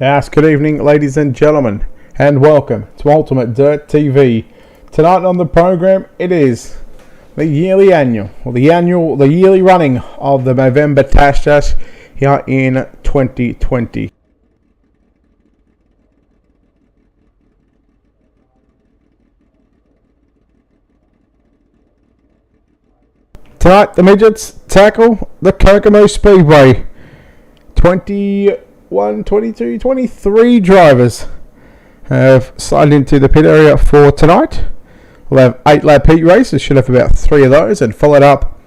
Yes, good evening, ladies and gentlemen, and welcome to Ultimate Dirt TV. Tonight on the program, it is the yearly running of the Movember Tash here in 2020. Tonight, the Midgets tackle the KokoMO Speedway. 21, 22, 23 drivers have signed into the pit area for tonight. We'll have 8 lap heat races, should have about 3 of those, and followed up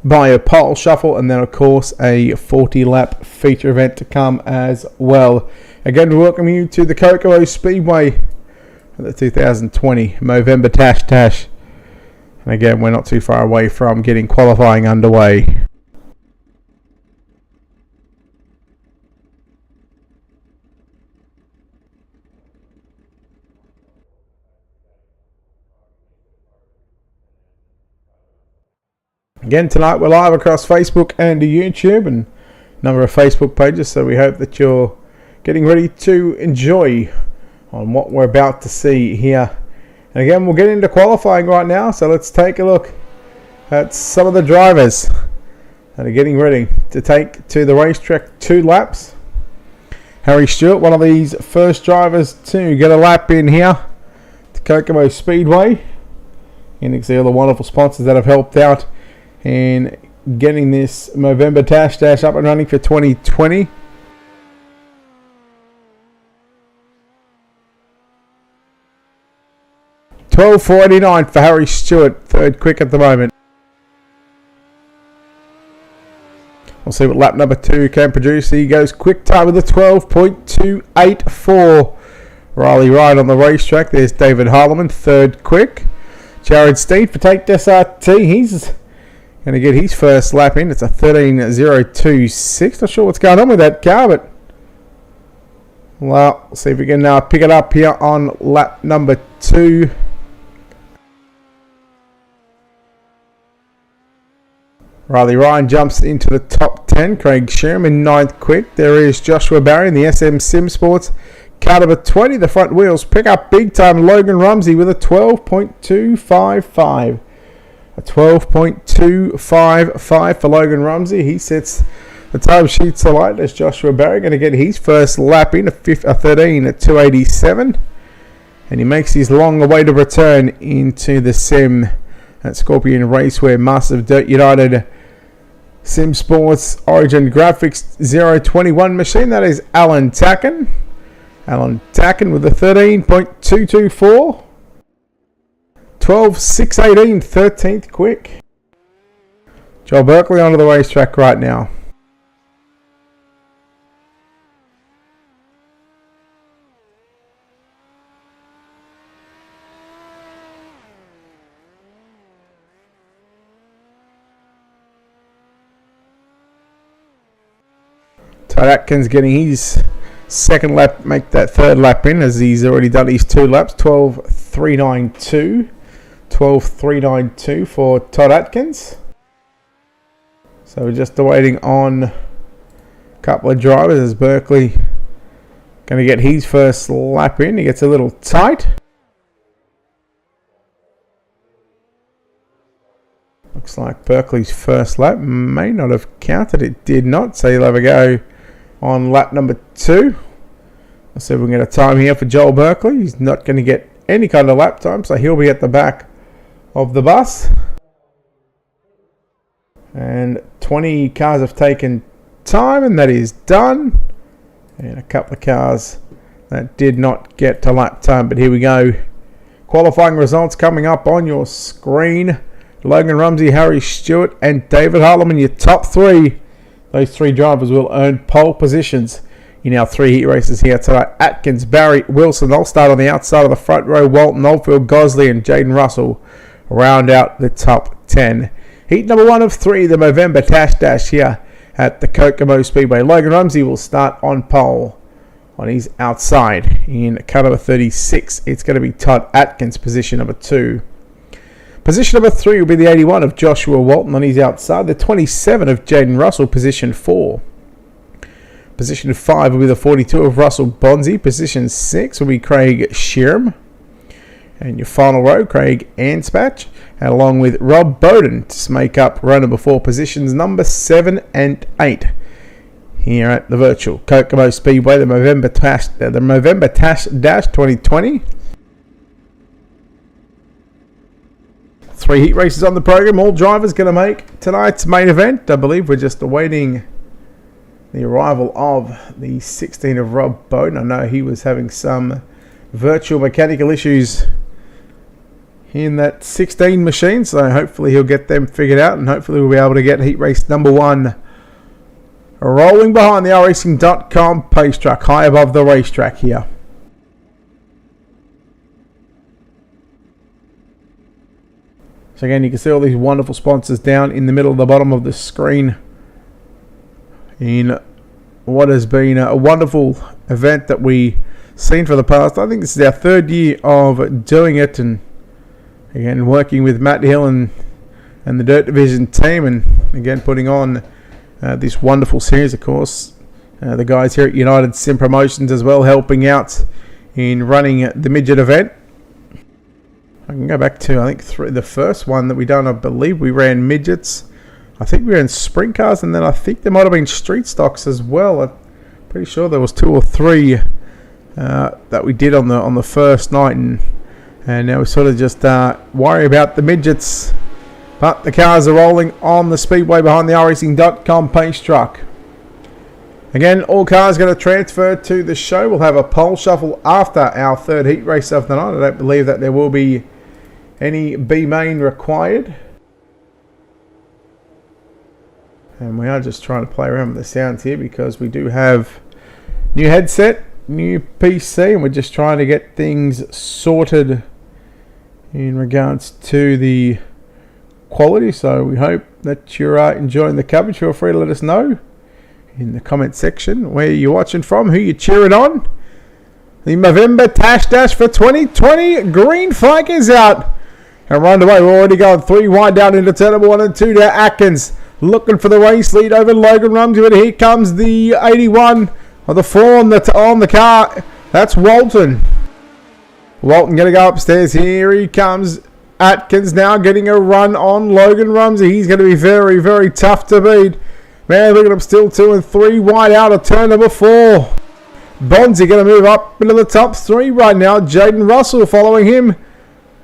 by a pole shuffle, and then of course a 40 lap feature event to come as well. Again, we welcome you to the KokoMO Speedway for the 2020 Movember Tash. And again, we're not too far away from getting qualifying underway. Again, tonight we're live across Facebook and YouTube and a number of Facebook pages, so we hope that you're getting ready to enjoy on what we're about to see here. And again, we'll get into qualifying right now, so let's take a look at some of the drivers that are getting ready to take to the racetrack 2 laps. Harry Stewart, one of these first drivers to get a lap in here to KokoMO Speedway. And you can see all the wonderful sponsors that have helped out in getting this Movember Tash up and running for 2020. $12.49 for Harry Stewart, third quick at the moment. We'll see what lap number 2 can produce. He goes quick time with a 12.284. Riley Ryan on the racetrack. There's David Harleman, third quick. Jared Steed for Take SRT. He's going to get his first lap in. It's a 13.026. Not sure what's going on with that car, but well, we'll see if we can pick it up here on lap number 2. Riley Ryan jumps into the top 10. Craig Sherman, 9th quick. There is Joshua Barry in the SM Sim Sports. Car number 20, the front wheels pick up big time. Logan Rumsey with a 12.255. A 12.255 for Logan Rumsey. He sets the time sheet so light as Joshua Barry going to get his first lap in, a 13 at 287. And he makes his long awaited return into the sim at Scorpion Raceway Massive Dirt United Sim Sports Origin Graphics 021 machine. That is Alan Tacken. Alan Tacken with a 13.224. 12.618, 13th quick. Joel Berkeley onto the racetrack right now. Todd Atkins getting his second lap, make that third lap in as he's already done his 2 laps. 12.392. 12.392 for Todd Atkins. So we're just waiting on a couple of drivers as Berkeley going to get his first lap in. He gets a little tight. Looks like Berkeley's first lap may not have counted. It did not, so he'll have a go on lap number 2. Let's see if we can get a time here for Joel Berkeley. He's not going to get any kind of lap time, so he'll be at the back of the bus. And 20 cars have taken time, and that is done. And a couple of cars that did not get to lap time, but here we go. Qualifying results coming up on your screen. Logan Rumsey, Harry Stewart, and David Harleman, your top 3. Those 3 drivers will earn pole positions in our 3 heat races here tonight. Atkins, Barry, Wilson, they'll start on the outside of the front row. Walton, Oldfield, Gosley, and Jaden Russell round out the top 10. Heat number 1 of 3, the Movember Tash here at the KokoMO Speedway. Logan Rumsey will start on pole on his outside. In car number 36, it's going to be Todd Atkins, position number 2. Position number 3 will be the 81 of Joshua Walton on his outside. The 27 of Jaden Russell, position 4. Position 5 will be the 42 of Russell Bonzi. Position 6 will be Craig Sheeran. And your final row, Craig Anspach, and along with Rob Bowden to make up row number 4, positions number 7 and 8. Here at the virtual KokoMO Speedway, the Movember Tash Dash 2020. 3 heat races on the program. All drivers going to make tonight's main event. I believe we're just awaiting the arrival of the 16 of Rob Bowden. I know he was having some virtual mechanical issues in that 16 machine, so hopefully he'll get them figured out, and hopefully we'll be able to get heat race number 1 rolling behind the racing.com pace truck, high above the racetrack here. So again, you can see all these wonderful sponsors down in the middle of the bottom of the screen in what has been a wonderful event that we've seen for the past. I think this is our 3rd year of doing it, and again working with Matt Hill and the Dirt Division team, and again putting on this wonderful series. Of course, the guys here at United Sim Promotions as well, helping out in running the midget event. I can go back to, I think, the first one that we done. I believe we ran midgets. I think we ran sprint cars, and then I think there might have been street stocks as well. I'm pretty sure there was 2 or 3 that we did on the first night, and now we sort of just worry about the midgets. But the cars are rolling on the speedway behind the racing.com pace truck. Again, all cars going to transfer to the show. We'll have a pole shuffle after our 3rd heat race of the night. I don't believe that there will be any B main required. And we are just trying to play around with the sounds here because we do have new headset, new PC, and we're just trying to get things sorted in regards to the quality. So we hope that you're enjoying the coverage. Feel free to let us know in the comment section where you're watching from, who you're cheering on. The Movember Tash Dash for 2020. Green flag is out. And we're underway. We're already going 3 wide down into turn number 1 and 2 to Atkins. Looking for the race lead over Logan Rumsey. But here comes the 81 of the 4 on the car. That's Walton. Walton going to go upstairs. Here he comes. Atkins now getting a run on Logan Rumsey. He's going to be very, very tough to beat. Man, look at him, still 2 and 3 wide out of turn number 4. Bonzi going to move up into the top 3 right now. Jaden Russell following him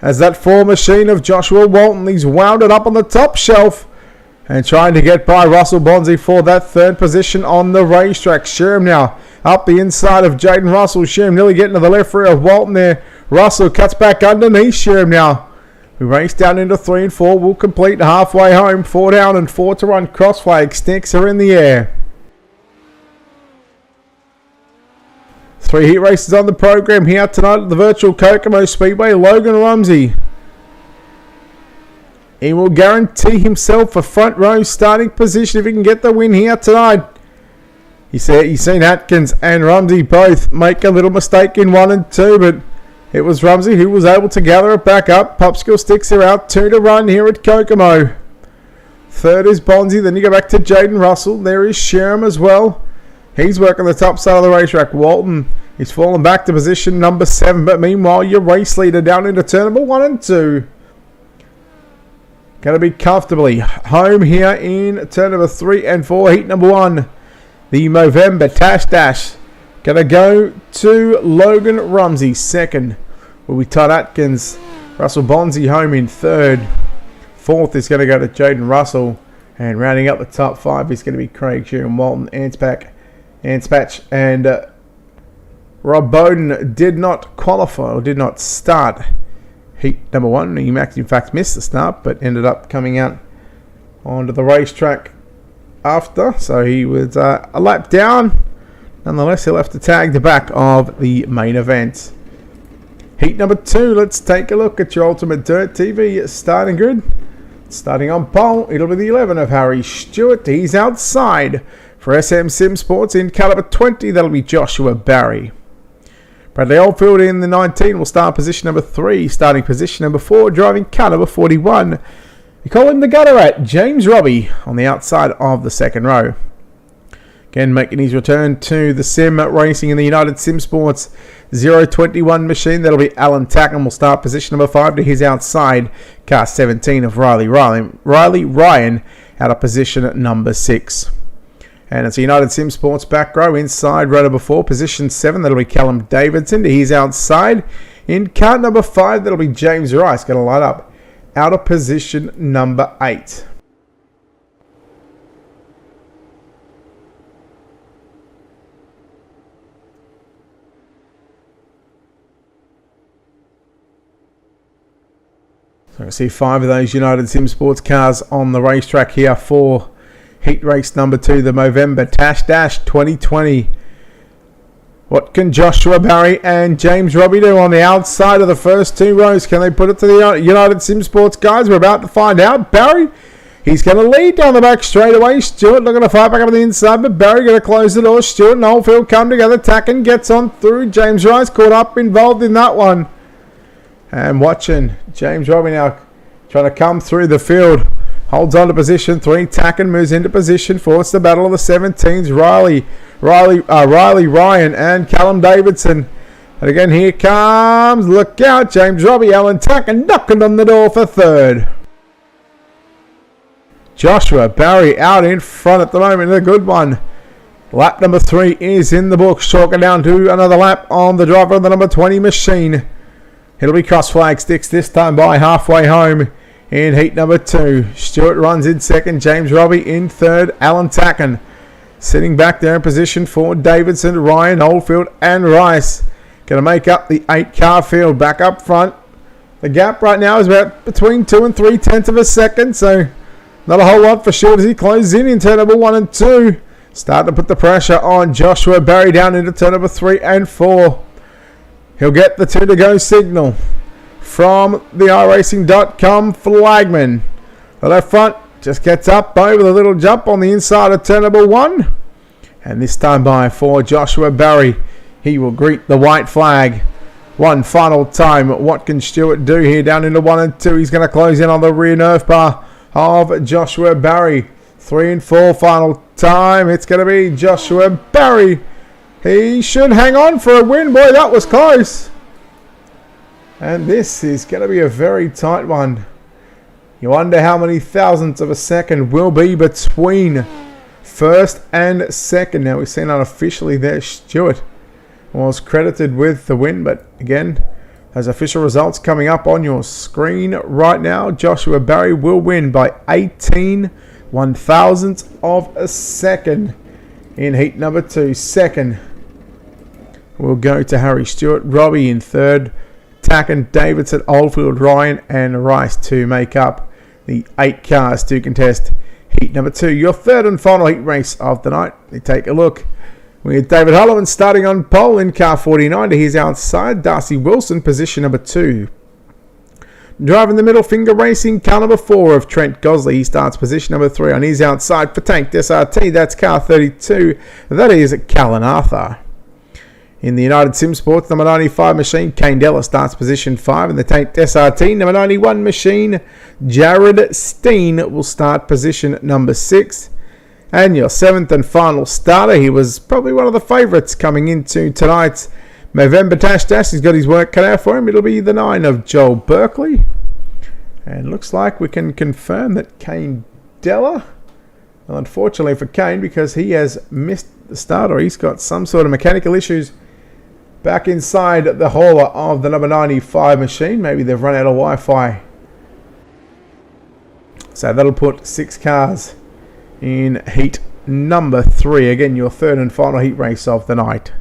as that 4 machine of Joshua Walton. He's wound it up on the top shelf and trying to get by Russell Bonzi for that 3rd position on the racetrack. Sherm now up the inside of Jaden Russell. Sherm nearly getting to the left rear of Walton there. Russell cuts back underneath Sherm now. We race down into 3 and 4. We'll complete halfway home. 4 down and 4 to run. Cross flag. Sticks are in the air. 3 heat races on the program here tonight at the virtual KokoMO Speedway. Logan Rumsey. He will guarantee himself a front row starting position if he can get the win here tonight. He's seen Atkins and Rumsey both make a little mistake in 1 and 2, but it was Rumsey who was able to gather it back up. Popsicle sticks are out. 2 to run here at KokoMO. 3rd is Bonzi. Then you go back to Jaden Russell. There is Sherm as well. He's working the top side of the racetrack. Walton is falling back to position number 7. But meanwhile, your race leader down into turn number 1 and 2. Going to be comfortably home here in turn number 3 and 4. Heat number 1. The Movember Tash Dash. Going to go to Logan Rumsey. 2nd will be Todd Atkins. Russell Bonzi home in 3rd. 4th is going to go to Jaden Russell. And rounding up the top 5 is going to be Craig Sheeran, Walton, Anspach, and Rob Bowden did not qualify or did not start heat number 1. He in fact missed the start, but ended up coming out onto the racetrack after. So he was a lap down. Nonetheless, he'll have to tag the back of the main event. Heat number 2, let's take a look at your Ultimate Dirt TV starting grid. Starting on pole, it'll be the 11 of Harry Stewart. He's outside for SM Sim Sports in caliber 20. That'll be Joshua Barry. Bradley Oldfield in the 19 will start position number 3. Starting position number 4, driving car number 41. We call him the gutter rat, James Robbie, on the outside of the 2nd row. Again, making his return to the sim racing in the United Sim Sports 021 machine. That'll be Alan Tacken. Will start position number 5 to his outside. Car 17 of Riley Ryan out of position number 6. And it's a United Sim Sports back row inside row number 4, position 7. That'll be Callum Davidson to his outside. In car number 5, that'll be James Rice. Going to light up out of position number 8. So we see 5 of those United Sim Sports cars on the racetrack here for heat race number 2, the Movember Tash Dash 2020. What can Joshua Barry and James Robbie do on the outside of the first 2 rows? Can they put it to the United Sim Sports guys? We're about to find out. Barry, he's going to lead down the back straight away. Stewart looking to fight back up on the inside, but Barry going to close the door. Stewart and Oldfield come together. Tacken gets on through. James Rice caught up, involved in that one. And watching James Robbie now trying to come through the field. Holds on to position 3. Tacken moves into position 4. It's the battle of the 17s. Riley Ryan and Callum Davidson. And again, here comes, look out, James Robbie, Alan Tacken knocking on the door for 3rd. Joshua Barry out in front at the moment. A good one. Lap number 3 is in the books. Chalking down to another lap on the driver of the number 20 machine. It'll be cross flag sticks this time by halfway home in heat number 2. Stewart runs in 2nd. James Robbie in 3rd. Alan Tacken sitting back there in position 4. Davidson, Ryan, Oldfield and Rice going to make up the 8-car field back up front. The gap right now is about between 2 and 3 tenths of a second. So not a whole lot for Stewart as he closes in turn number 1 and 2. Start to put the pressure on Joshua Barry down into turn number 3 and 4. He'll get the 2 to go signal from the iRacing.com flagman. The left front just gets up over the little jump on the inside of turn number 1. And this time by for Joshua Barry. He will greet the white flag one final time. What can Stewart do here down into 1 and 2? He's going to close in on the rear nerve bar of Joshua Barry. 3 and 4 final time. It's going to be Joshua Barry. He should hang on for a win. Boy, that was close. And this is going to be a very tight one. You wonder how many thousandths of a second will be between first and second. Now, we've seen unofficially there Stewart was credited with the win. But again, those official results coming up on your screen right now. Joshua Barry will win by 18 one-thousandths of a second in heat number 2. Second will go to Harry Stewart. Robbie in 3rd. Tacken, Davidson, Oldfield, Ryan and Rice to make up the 8 cars to contest heat number 2. Your 3rd and final heat race of the night. We take a look with David Holloman starting on pole in car 49 to his outside. Darcy Wilson, position number 2. Driving the middle finger racing, car number 4 of Trent Gosley. He starts position number 3 on his outside for Tank SRT. That's car 32. That is Callan Arthur. In the United Sim Sports, number 95 machine, Kane Della starts position 5. In the Tank SRT, number 91 machine, Jared Steen will start position number 6. And your 7th and final starter, he was probably one of the favourites coming into tonight's Movember Tash Dash. He's got his work cut out for him. It'll be the 9 of Joel Berkeley. And looks like we can confirm that Kane Della, well, unfortunately for Kane, because he has missed the start or he's got some sort of mechanical issues back inside the hauler of the number 95 machine. Maybe they've run out of Wi-Fi. So that'll put 6 cars in heat number 3. Again, your 3rd and final heat race of the night.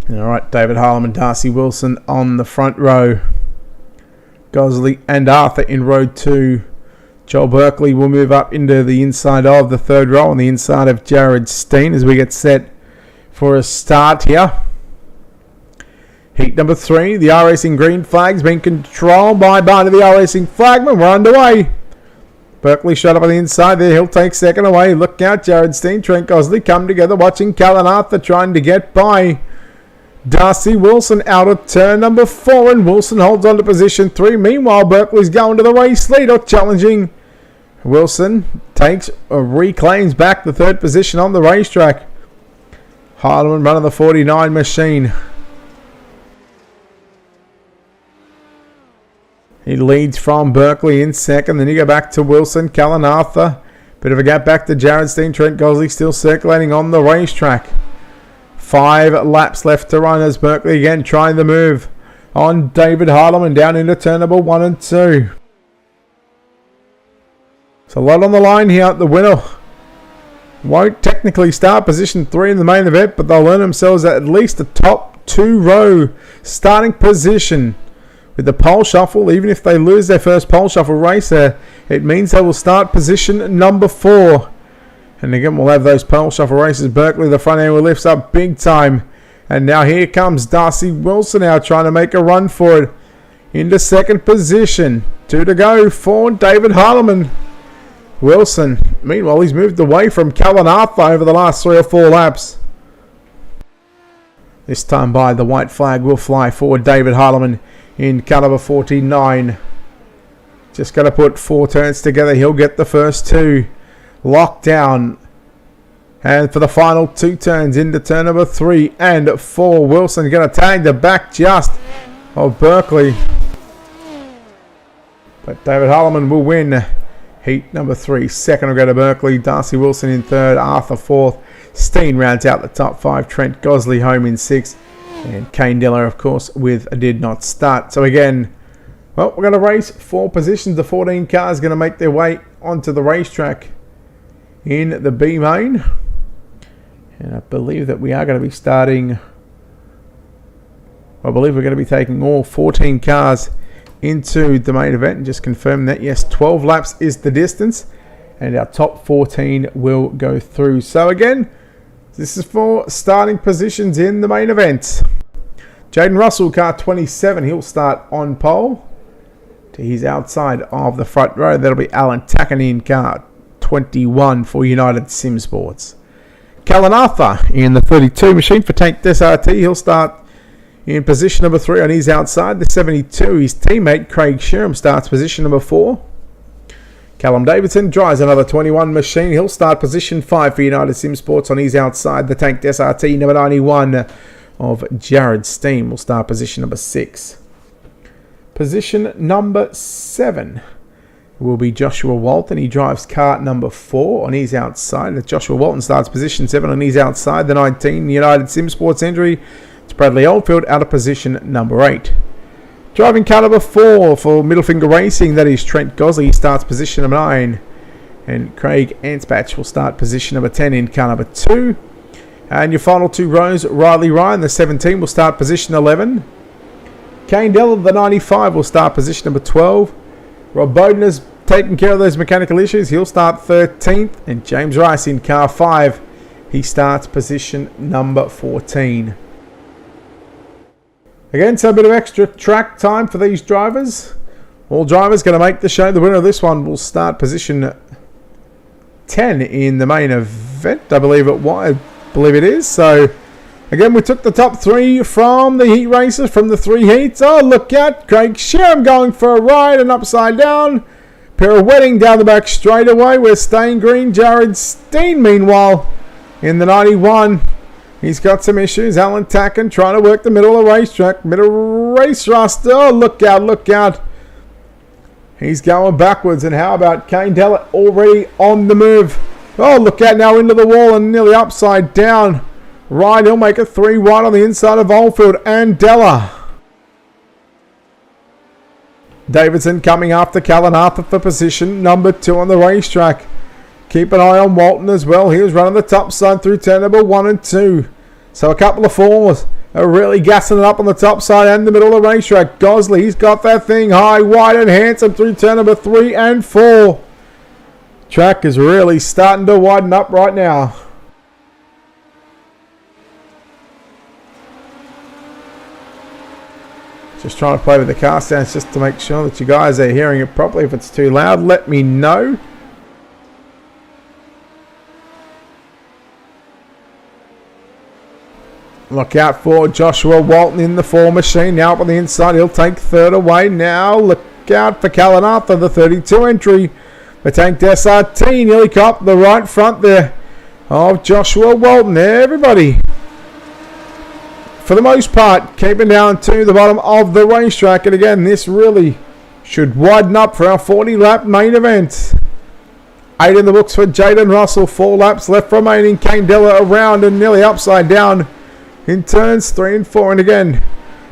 Alright, David Harlem and Darcy Wilson on the front row. Gosley and Arthur in row 2. Joel Berkeley will move up into the inside of the 3rd row on the inside of Jared Steen as we get set for a start here. Heat number 3, the iRacing green flag's been controlled by Barney, the iRacing flagman. We're underway. Berkeley shot up on the inside there. He'll take second away. Look out, Jared Steen, Trent Gosley come together watching Callan Arthur trying to get by Darcy Wilson out of turn number 4, and Wilson holds on to position 3. Meanwhile, Berkeley's going to the race lead or challenging. Wilson reclaims back the 3rd position on the racetrack. Hardeman running the 49 machine. He leads from Berkeley in 2nd. Then you go back to Wilson, Callan Arthur. Bit of a gap back to Jared Steen. Trent Gosley still circulating on the racetrack. 5 laps left to run as Berkeley again trying the move on David Harleman down into turn number 1 and 2. It's a lot on the line here. The winner won't technically start position 3 in the main event, but they'll earn themselves at least a top 2 row starting position. With the pole shuffle, even if they lose their first pole shuffle race, it means they will start position number 4. And again, we'll have those pole shuffle races. Berkeley, the front end, will lifts up big time. And now here comes Darcy Wilson now trying to make a run for it. Into 2nd position. 2 to go for David Harleman. Wilson, meanwhile, he's moved away from Callan Arthur over the last 3 or 4 laps. This time by the white flag will fly for David Harleman in car number 49. Just got to put 4 turns together. He'll get the first 2 locked down. And for the final 2 turns into turn number 3 and 4, Wilson going to tag the back just of Berkeley. But David Harleman will win heat number 3. 2nd will go to Berkeley. Darcy Wilson in 3rd. Arthur 4th. Steen rounds out the top 5. Trent Gosley home in 6th. And Kane Diller, of course, with a did not start. So again, well, we're going to race 4 positions. The 14 cars going to make their way onto the racetrack in the B main. And I believe that we are going to be starting... I believe we're going to be taking all 14 cars into the main event. And just confirm that, yes, 12 laps is the distance. And our top 14 will go through. So again, this is for starting positions in the main event. Jaden Russell, car 27, he'll start on pole. He's outside of the front row. That'll be Alan Tackany in car 21 for United Sim Sports. Callan Arthur in the 32 machine for Tank SRT. He'll start in position number 3 on his outside. The 72, his teammate Craig Sherham starts position number 4. Callum Davidson drives another 21 machine. He'll start position 5 for United Sim Sports on his outside. The Tank SRT number 91 of Jared Steen will start position number 6. Position number 7 will be Joshua Walton. He drives car number 4 on his outside. Joshua Walton starts position 7 on his outside. The 19 United Sim Sports entry. It's Bradley Oldfield out of position number 8. Driving car number 4 for Middle Finger Racing, that is Trent Gosley. He starts position number 9. And Craig Ansbach will start position number 10 in car number 2. And your final 2 rows, Riley Ryan, the 17, will start position 11. Kane Dell, the 95, will start position number 12. Rob Bowden has taken care of those mechanical issues. He'll start 13th. And James Rice in car 5, he starts position number 14. Again, so a bit of extra track time for these drivers. All drivers going to make the show. The winner of this one will start position 10 in the main event. I believe it is. So, again, we took the top 3 from the heat races, from the 3 heats. Oh, look at Craig Sherham going for a ride and upside down. Pirouetting down the back straightaway. We're staying green. Jared Steen, meanwhile, in the 91. He's got some issues. Alan Tacken trying to work the middle of the racetrack. Middle race rust. Oh, look out, look out. He's going backwards. And how about Kane Dellett already on the move? Oh, look out now into the wall and nearly upside down. Right, he'll make a 3 wide on the inside of Oldfield and Della. Davidson coming after Callan Arthur for position number 2 on the racetrack. Keep an eye on Walton as well. He was running the top side through turn number 1 and 2. So a couple of 4s are really gassing it up on the top side and the middle of the racetrack. Gosley, he's got that thing high, wide and handsome through turn number 3 and 4. Track is really starting to widen up right now. Just trying to play with the car stands just to make sure that you guys are hearing it properly. If it's too loud, let me know. Look out for Joshua Walton in the 4 machine. Now up on the inside, he'll take third away. Now look out for Callan Arthur, the 32 entry. The Tank SRT nearly caught the right front there of Joshua Walton. Everybody, for the most part, keeping down to the bottom of the racetrack. And again, this really should widen up for our 40-lap main event. 8 in the books for Jaden Russell. 4 laps left remaining. Kane Della around and nearly upside down in turns 3 and 4. And again,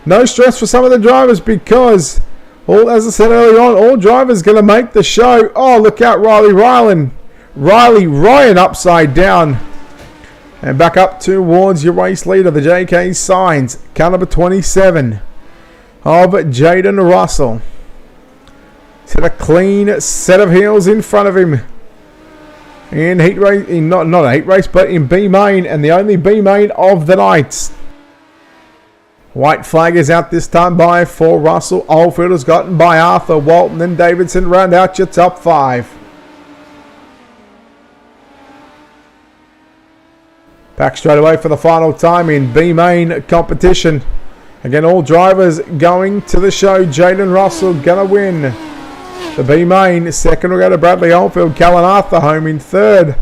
no stress for some of the drivers because, as I said earlier on, all drivers going to make the show. Oh, look out, Riley Ryan upside down. And back up towards your race leader, the JK Signs. Car number 27 of Jaden Russell. Set a clean set of heels in front of him. In heat race, not a heat race, but in B main, and the only B main of the night. White flag is out this time by for Russell. Oldfield has gotten by Arthur, Walton and Davidson. Round out your top 5. Back straight away for the final time in B main competition. Again, all drivers going to the show. Jaden Russell gonna win the B main. Second will go to Bradley Oldfield. Callan Arthur home in third.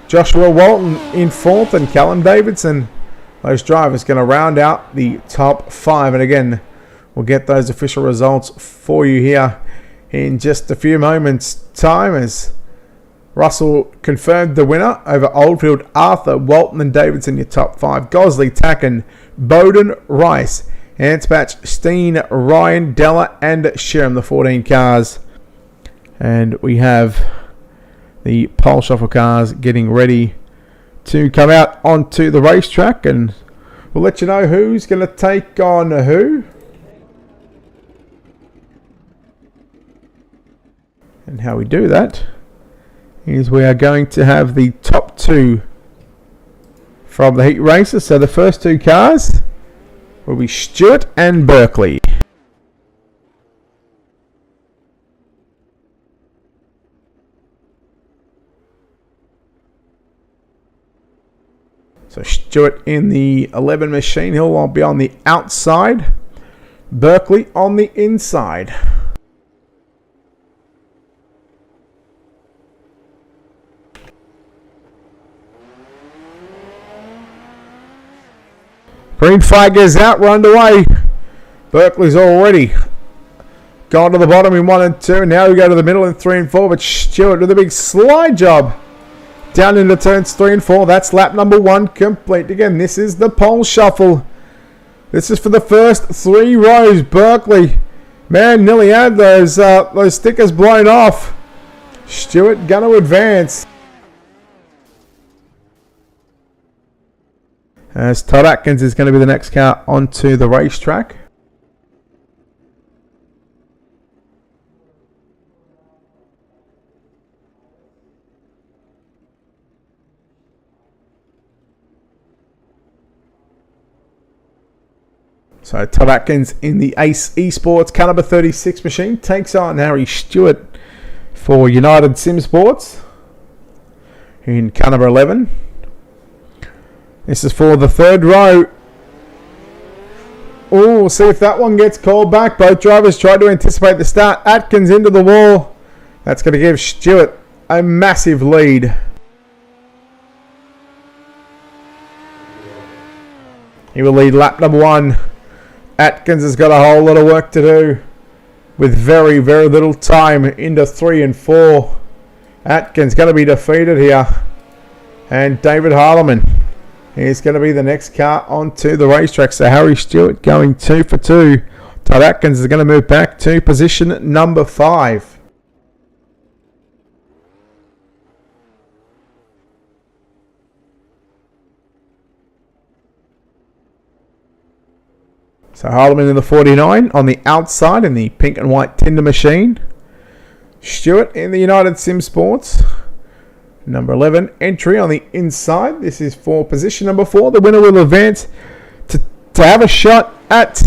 Joshua Walton in fourth, and Callum Davidson. Those drivers going to round out the top 5. And again, we'll get those official results for you here in just a few moments' time as Russell confirmed the winner over Oldfield, Arthur, Walton and Davidson, your top 5. Gosley, Tacken, Bowden, Rice, Anspatch, Steen, Ryan, Della and Sherham, the 14 cars. And we have the pole shuffle cars getting ready to come out onto the racetrack, and we'll let you know who's going to take on who. And how we do that is we are going to have the top 2 from the heat races. So the first 2 cars will be Stewart and Berkeley. So Stewart in the 11 machine. He'll be on the outside. Berkeley on the inside. Green flag is out. We're underway. Berkeley's already gone to the bottom in 1 and 2. Now we go to the middle in 3 and 4. But Stewart with a big slide job down into turns 3 and 4. That's lap number 1 complete. Again, this is the pole shuffle. This is for the first 3 rows. Berkeley, man, nearly had those stickers blown off. Stewart going to advance. As Todd Atkins is going to be the next car onto the racetrack. So Todd Atkins in the Ace Esports car number 36 machine takes on Harry Stewart for United Sim Sports in car number 11. This is for the 3rd row. Oh, we'll see if that one gets called back. Both drivers tried to anticipate the start. Atkins into the wall. That's going to give Stewart a massive lead. He will lead lap number 1. Atkins has got a whole lot of work to do with very, very little time into 3 and 4. Atkins going to be defeated here. And David Harleman is going to be the next car onto the racetrack. So Harry Stewart going 2 for 2. Todd Atkins is going to move back to position number 5. So Harleman in the 49 on the outside in the pink and white Tinder machine. Stewart in the United Sim Sports. Number 11 entry on the inside. This is for position number 4. The winner will advance to have a shot at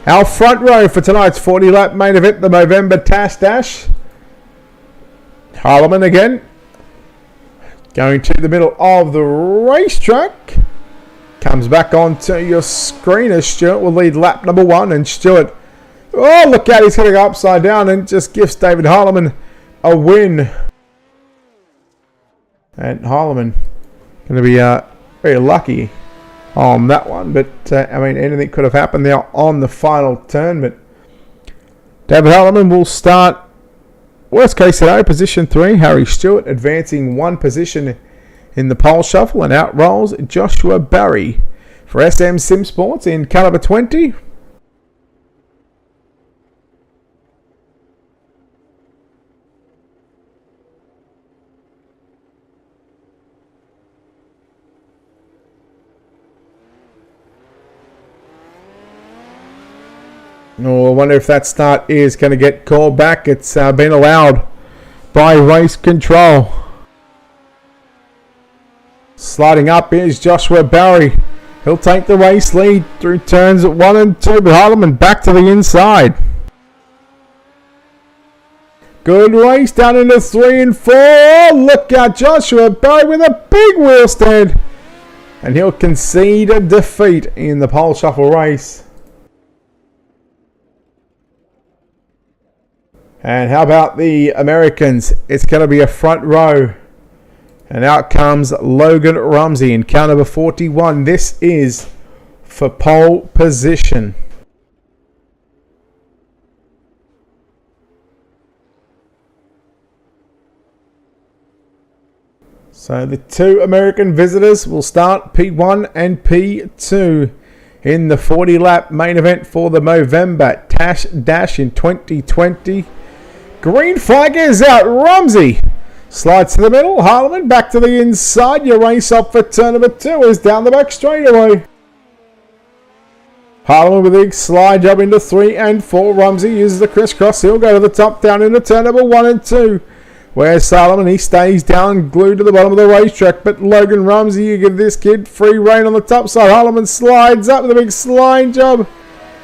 Our front row for tonight's 40 lap main event, the Movember Tash Dash. Harleman again. Going to the middle of the racetrack. Comes back onto your screen as Stewart will lead lap number 1. And Stewart, oh, look out, he's going to go upside down and just gives David Harleman a win. And Harleman going to be very lucky on that one. But, I mean, anything could have happened there on the final turn. But David Harleman will start, worst case scenario, position 3. Harry Stewart advancing 1 position in the pole shuffle. And out rolls Joshua Barry for SM Sim Sports in car number 20. Oh, I wonder if that start is going to get called back. It's been allowed by race control. Sliding up is Joshua Barry. He'll take the race lead through turns 1 and 2. But Harleman back to the inside. Good race down into 3 and 4. Look out, Joshua Barry with a big wheel stand. And he'll concede a defeat in the pole shuffle race. And how about the Americans? It's going to be a front row. And out comes Logan Rumsey in car number 41. This is for pole position. So the 2 American visitors will start P1 and P2 in the 40 lap main event for the Movember Tash Dash in 2020. Green flag is out. Rumsey slides to the middle. Harleman back to the inside. Your race up for turn number 2 is down the back straightaway. Harleman with a big slide job into 3 and 4. Rumsey uses the crisscross. He'll go to the top down into turn number 1 and 2. Where's Solomon? He stays down, glued to the bottom of the racetrack. But Logan Rumsey, you give this kid free rein on the top side. Harleman slides up with a big slide job.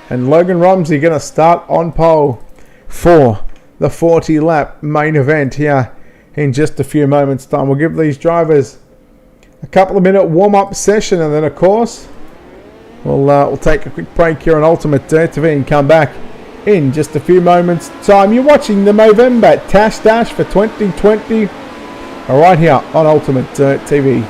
And Logan Rumsey going to start on pole for the 40 lap main event here in just a few moments time. We'll give these drivers a couple of minute warm up session, and then of course we'll take a quick break here on Ultimate Dirt TV and come back in just a few moments time. You're watching the Movember Tash Dash for 2020 right here on Ultimate Dirt TV.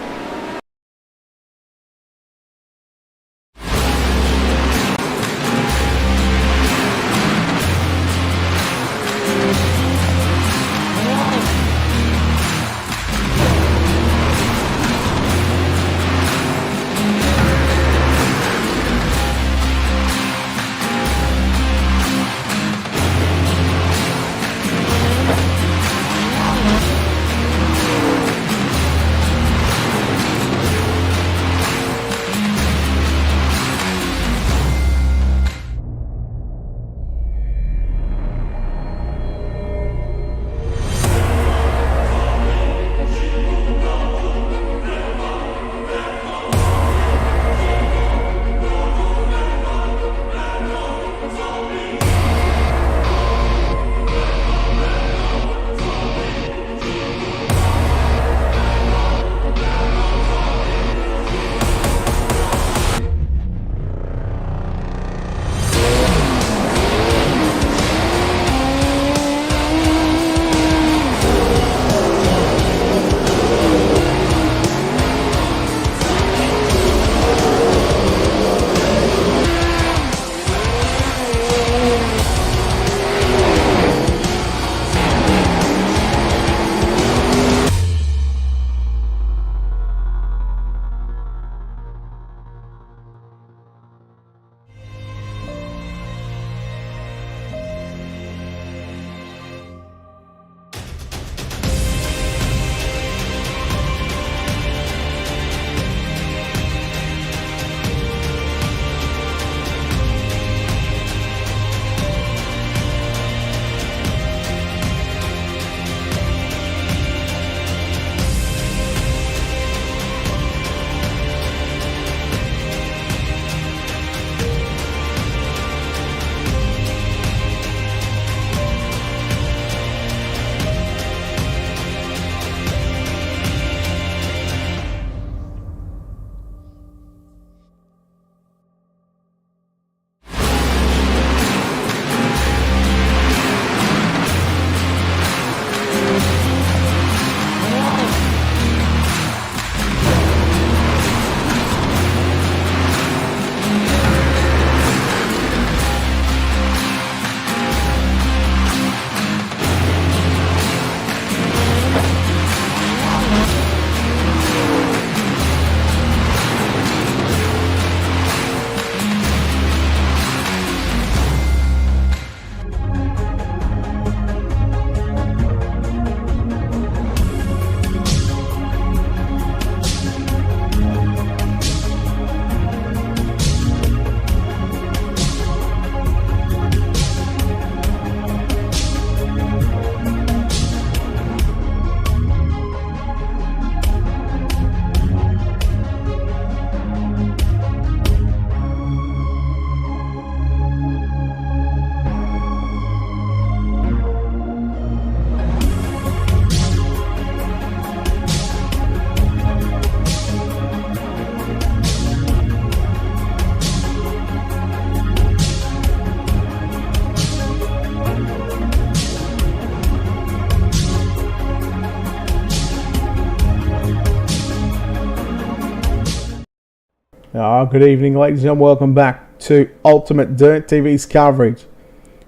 Good evening, ladies and gentlemen. Welcome back to Ultimate Dirt TV's coverage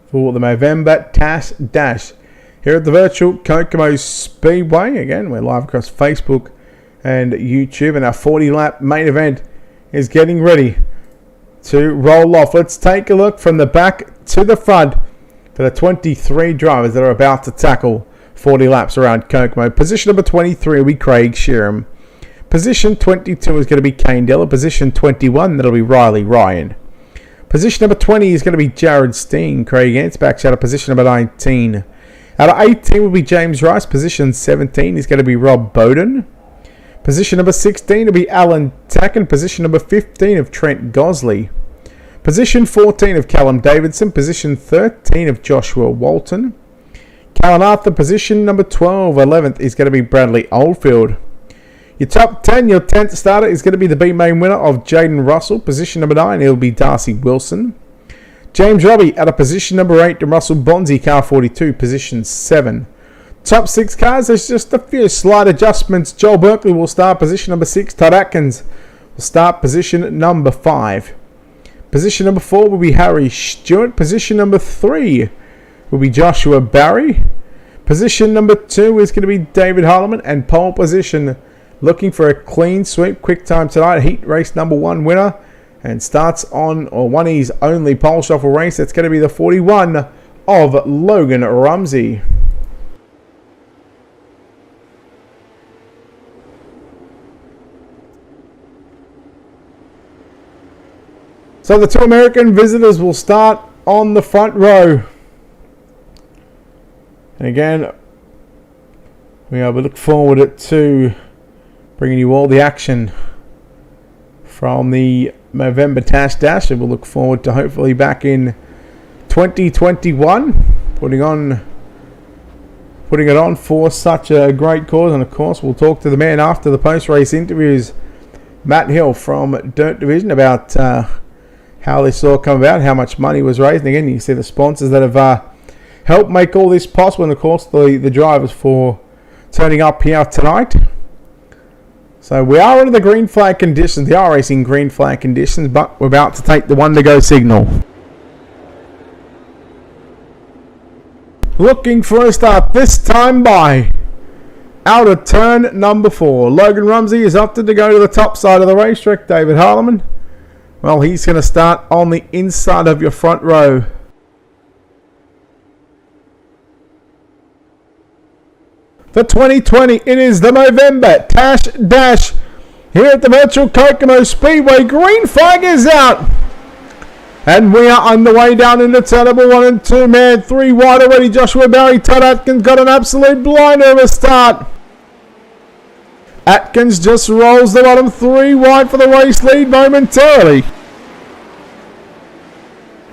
for the Movember Tash Dash here at the virtual KokoMO Speedway. Again, we're live across Facebook and YouTube, and our 40-lap main event is getting ready to roll off. Let's take a look from the back to the front for the 23 drivers that are about to tackle 40 laps around KokoMO. Position number 23 will be Craig Sheeran. Position 22 is going to be Kane Diller. Position 21, that'll be Riley Ryan. Position number 20 is going to be Jared Steen. Craig Ansbach's out of position number 19. Out of 18 will be James Rice. Position 17 is going to be Rob Bowden. Position number 16 will be Alan Tacken. Position number 15 of Trent Gosley. Position 14 of Callum Davidson. Position 13 of Joshua Walton. Callan Arthur. Position number 12, 11th, is going to be Bradley Oldfield. Your top 10, your 10th starter is going to be the B-main winner of Jaden Russell. Position number 9, it'll be Darcy Wilson. James Robbie out of position number 8 to Russell Bonzi, car 42, position 7. Top 6 cars, there's just a few slight adjustments. Joel Berkeley will start position number 6. Todd Atkins will start position number 5. Position number 4 will be Harry Stewart. Position number 3 will be Joshua Barry. Position number 2 is going to be David Holloman. And pole position, looking for a clean sweep, quick time tonight. Heat race number 1 winner. And starts on one E's only pole shuffle race. That's going to be the 41 of Logan Rumsey. So the 2 American visitors will start on the front row. And again, we look forward to bringing you all the action from the Movember Tash Dash, and we'll look forward to hopefully back in 2021 putting it on for such a great cause. And of course, we'll talk to the man after the post-race interviews, Matt Hill from Dirt Division, about how this all come about, how much money was raised. And again, you see the sponsors that have helped make all this possible, and of course the drivers for turning up here tonight. So we are under the green flag conditions, the R-Racing green flag conditions, but we're about to take the 1 to go signal. Looking for a start, this time by out of turn number 4. Logan Rumsey is opted to go to the top side of the racetrack. David Harleman, well, he's going to start on the inside of your front row. For 2020, it is the Movember Tash Dash here at the virtual KokoMO Speedway. Green flag is out. And we are underway down into turn number 1 and 2. Man, 3 wide already. Joshua Barry. Todd Atkins got an absolute blinder of a start. Atkins just rolls the bottom, 3 wide for the race lead momentarily.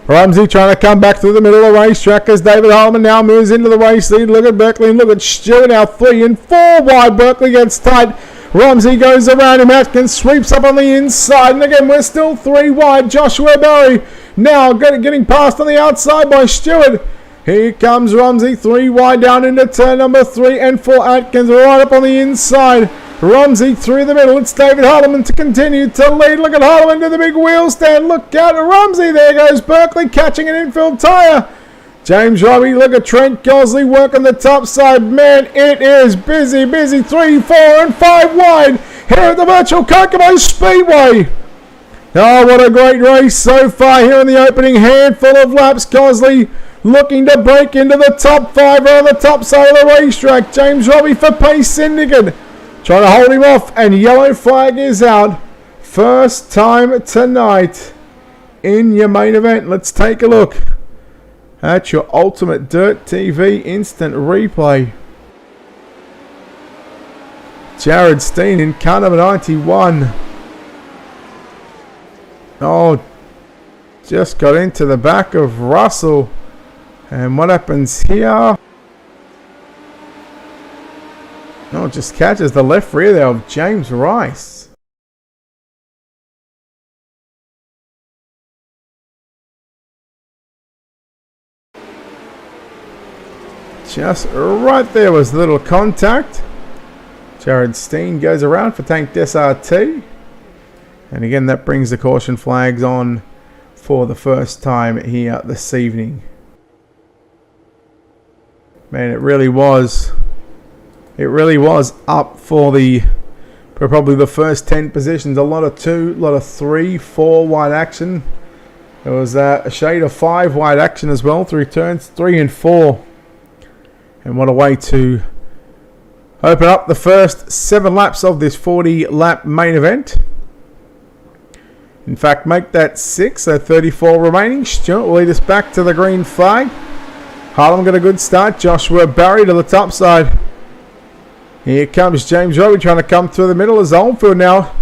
Rumsey trying to come back through the middle of the racetrack as David Holman now moves into the race lead. Look at Berkeley and look at Stewart now, 3 and 4 wide. Berkeley gets tight. Rumsey goes around him. Atkins sweeps up on the inside. And again, we're still 3 wide. Joshua Barry now getting passed on the outside by Stewart. Here comes Rumsey, 3 wide down into turn number 3 and 4. Atkins right up on the inside. Rumsey through the middle. It's David Holloman to continue to lead. Look at Holloman to the big wheel stand. Look out at Rumsey. There goes Berkeley catching an infield tyre. James Robbie, look at Trent Gosley working the top side. Man, it is busy. 3, 4 and 5 wide here at the virtual KokoMO Speedway. Oh, what a great race so far here in the opening handful of laps. Gosley looking to break into the top 5 on the top side of the racetrack. James Robbie for Pace Syndicate trying to hold him off, and yellow flag is out. First time tonight in your main event. Let's take a look at your Ultimate Dirt TV instant replay. Jared Steen in car number 91. Oh, just got into the back of Russell. And what happens here? No, just catches the left rear there of James Rice. Just right there was a little contact. Jared Steen goes around for Tank SRT. And again, that brings the caution flags on for the first time here this evening. Man, it really was up for probably the first 10 positions. A lot of 2, a lot of 3, 4 wide action. There was a shade of 5 wide action as well through turns 3 and 4. And what a way to open up the first 7 laps of this 40-lap main event. In fact, make that 6, so 34 remaining. Stuart will lead us back to the green flag. Harlem got a good start. Joshua Barry to the top side. Here comes James Roby trying to come through the middle as Oldfield now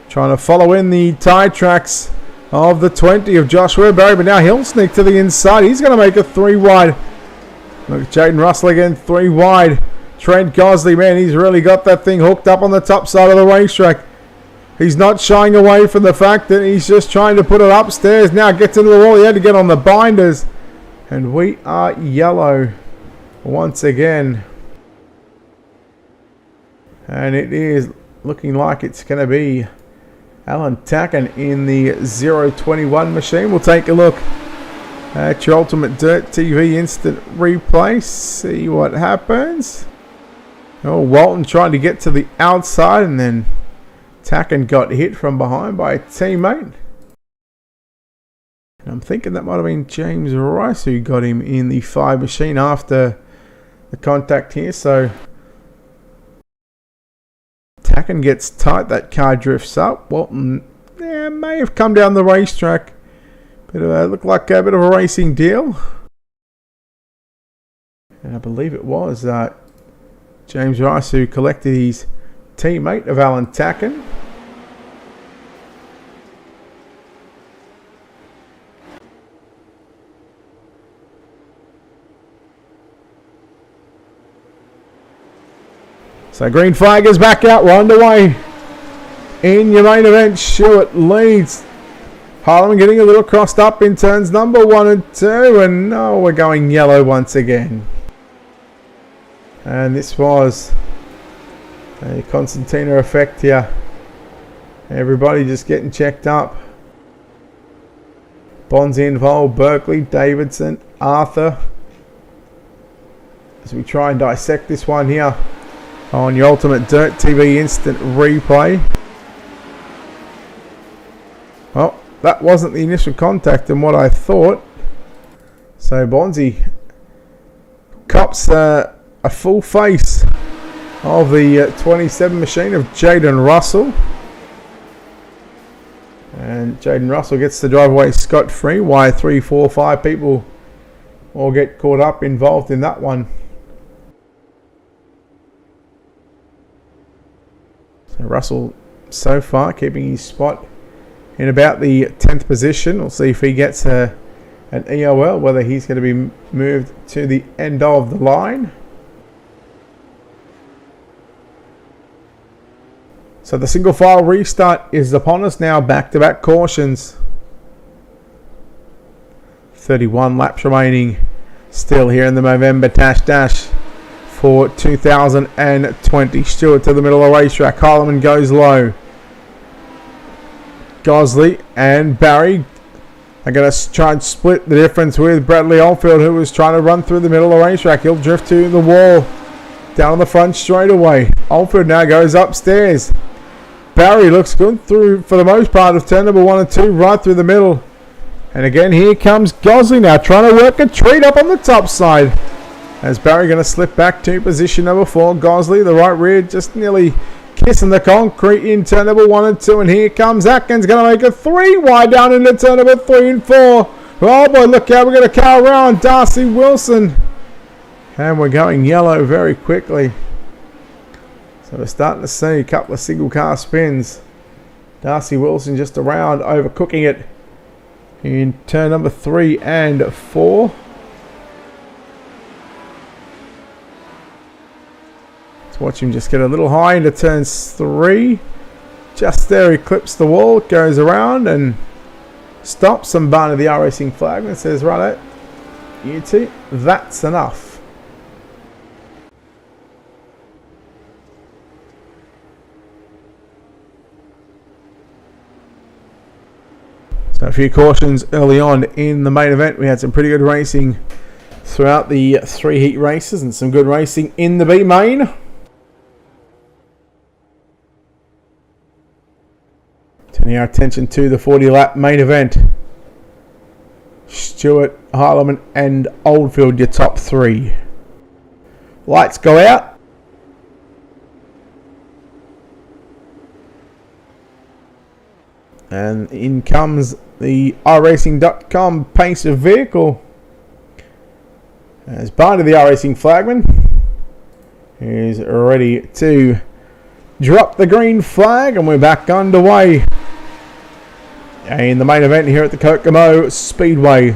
trying to follow in the tire tracks of the 20 of Joshua Barry, but now he'll sneak to the inside. He's going to make a 3 wide. Look at Jaden Russell again, 3 wide. Trent Gosley, man, he's really got that thing hooked up on the top side of the racetrack. He's not shying away from the fact that he's just trying to put it upstairs. Now gets into the wall. He had to get on the binders. And we are yellow once again. And it is looking like it's going to be Alan Tacken in the 021 machine. We'll take a look at your Ultimate Dirt TV instant replay. See what happens. Oh, Walton trying to get to the outside, and then Tacken got hit from behind by a teammate. And I'm thinking that might have been James Rice who got him in the 5 machine after the contact here. So Tacken gets tight, that car drifts up. Walton may have come down the racetrack, but it looked like a bit of a racing deal. And I believe it was James Rice who collected his teammate of Alan Tacken. So green flag is back out. We're underway in your main event. Stewart leads. Harlem getting a little crossed up in turns number 1 and 2. And no, we're going yellow once again. And this was a Constantina effect here. Everybody just getting checked up. Bonzi involved, Berkeley, Davidson, Arthur. As we try and dissect this one here on your Ultimate Dirt TV instant replay. Well, that wasn't the initial contact and what I thought. So Bonzi cops a full face of the 27 machine of Jaden Russell. And Jaden Russell gets to drive away scot-free. Why 3, 4, 5 people all get caught up involved in that one. So Russell so far keeping his spot in about the 10th position. We'll see if he gets an EOL, whether he's going to be moved to the end of the line. So the single file restart is upon us now. Back-to-back cautions. 31 laps remaining still here in the Movember Tash Dash for 2020. Stewart to the middle of the racetrack. Harleman goes low. Gosley and Barry are going to try and split the difference with Bradley Oldfield, who was trying to run through the middle of the racetrack. He'll drift to the wall down on the front straightaway. Oldfield now goes upstairs. Barry looks good through for the most part of turn number 1 and 2, right through the middle. And again, here comes Gosley now trying to work a treat up on the top side. As Barry going to slip back to position number 4. Gosley, the right rear, just nearly kissing the concrete in turn number 1 and 2. And here comes Atkins, going to make a 3 wide down into turn number 3 and 4. Oh boy, look out, we're going to car around Darcy Wilson. And we're going yellow very quickly. So we're starting to see a couple of single car spins. Darcy Wilson just around, overcooking it in turn number 3 and 4. Let's watch him just get a little high into turns 3. Just there, he clips the wall, goes around and stops and Barney the R Racing flag and says, right, you two, that's enough. So a few cautions early on in the main event. We had some pretty good racing throughout the 3 heat races and some good racing in the B main. Turning our attention to the 40 lap main event. Stewart, Harleman and Oldfield, your top 3. Lights go out. And in comes the iRacing.com Pacer vehicle. As part of the iRacing flagman is ready to drop the green flag, and we're back underway in the main event here at the KokoMO Speedway.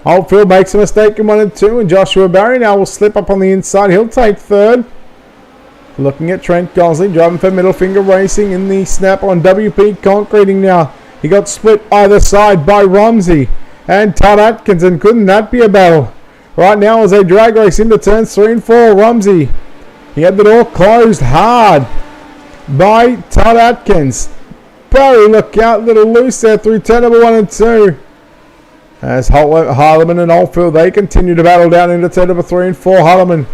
Oldfield makes a mistake in 1 and 2, and Joshua Barry now will slip up on the inside. He'll take 3rd. Looking at Trent Gosley, driving for Middle Finger Racing in the snap on WP Concreting now. He got split either side by Rumsey and Todd Atkinson. Couldn't that be a battle? Right now as they drag race into turns 3 and 4, Rumsey, he had the door closed hard by Todd Atkins. Barry, look out, little loose there through turn number 1 and 2. As Harleman and Oldfield, they continue to battle down into turn number 3 and 4. Harleman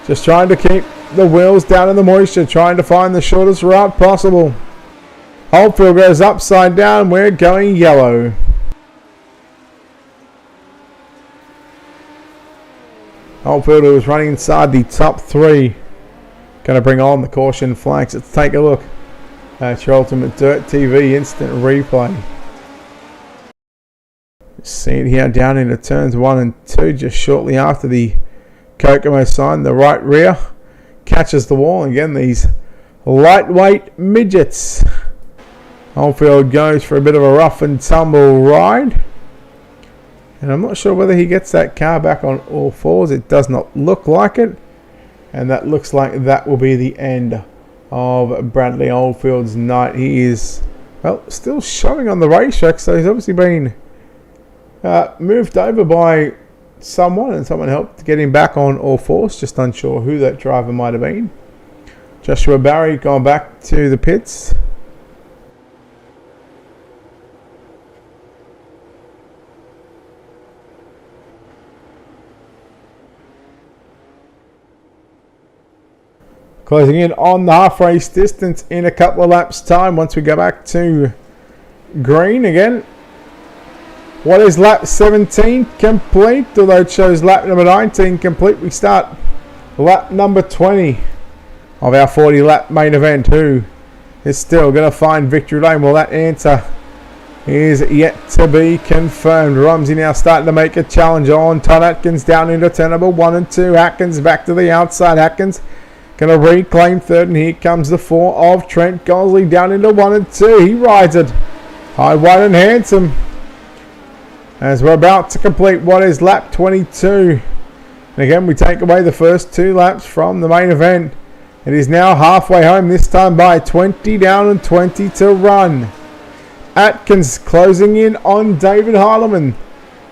just trying to keep the wheels down in the moisture, trying to find the shortest route possible. Oldfield goes upside down. We're going yellow. Oldfield, who was running inside the top 3, going to bring on the caution flags. Let's take a look at your Ultimate Dirt TV instant replay. See it here down into turns 1 and 2, just shortly after the KokoMO sign. The right rear catches the wall. Again, these lightweight midgets. Oldfield goes for a bit of a rough and tumble ride. And I'm not sure whether he gets that car back on all fours. It does not look like it. And that looks like that will be the end of Bradley Oldfield's night. He is, well, still showing on the racetrack. So he's obviously been moved over by someone, and someone helped to get him back on all fours. Just unsure who that driver might have been. Joshua Barry going back to the pits. Closing in on the half race distance in a couple of laps time once we go back to green again. What is lap 17 complete? Although it shows lap number 19 complete, we start lap number 20 of our 40 lap main event. Who is still going to find victory lane? Well, that answer is yet to be confirmed. Rumsey now starting to make a challenge on Todd Atkins down into turn number 1 and 2. Atkins back to the outside. Atkins going to reclaim 3rd, and here comes the 4 of Trent Gosley down into 1 and 2. He rides it high, wide and handsome as we're about to complete what is lap 22. And again, we take away the first 2 laps from the main event. It is now halfway home, this time by 20 down and 20 to run. Atkins closing in on David Harleman.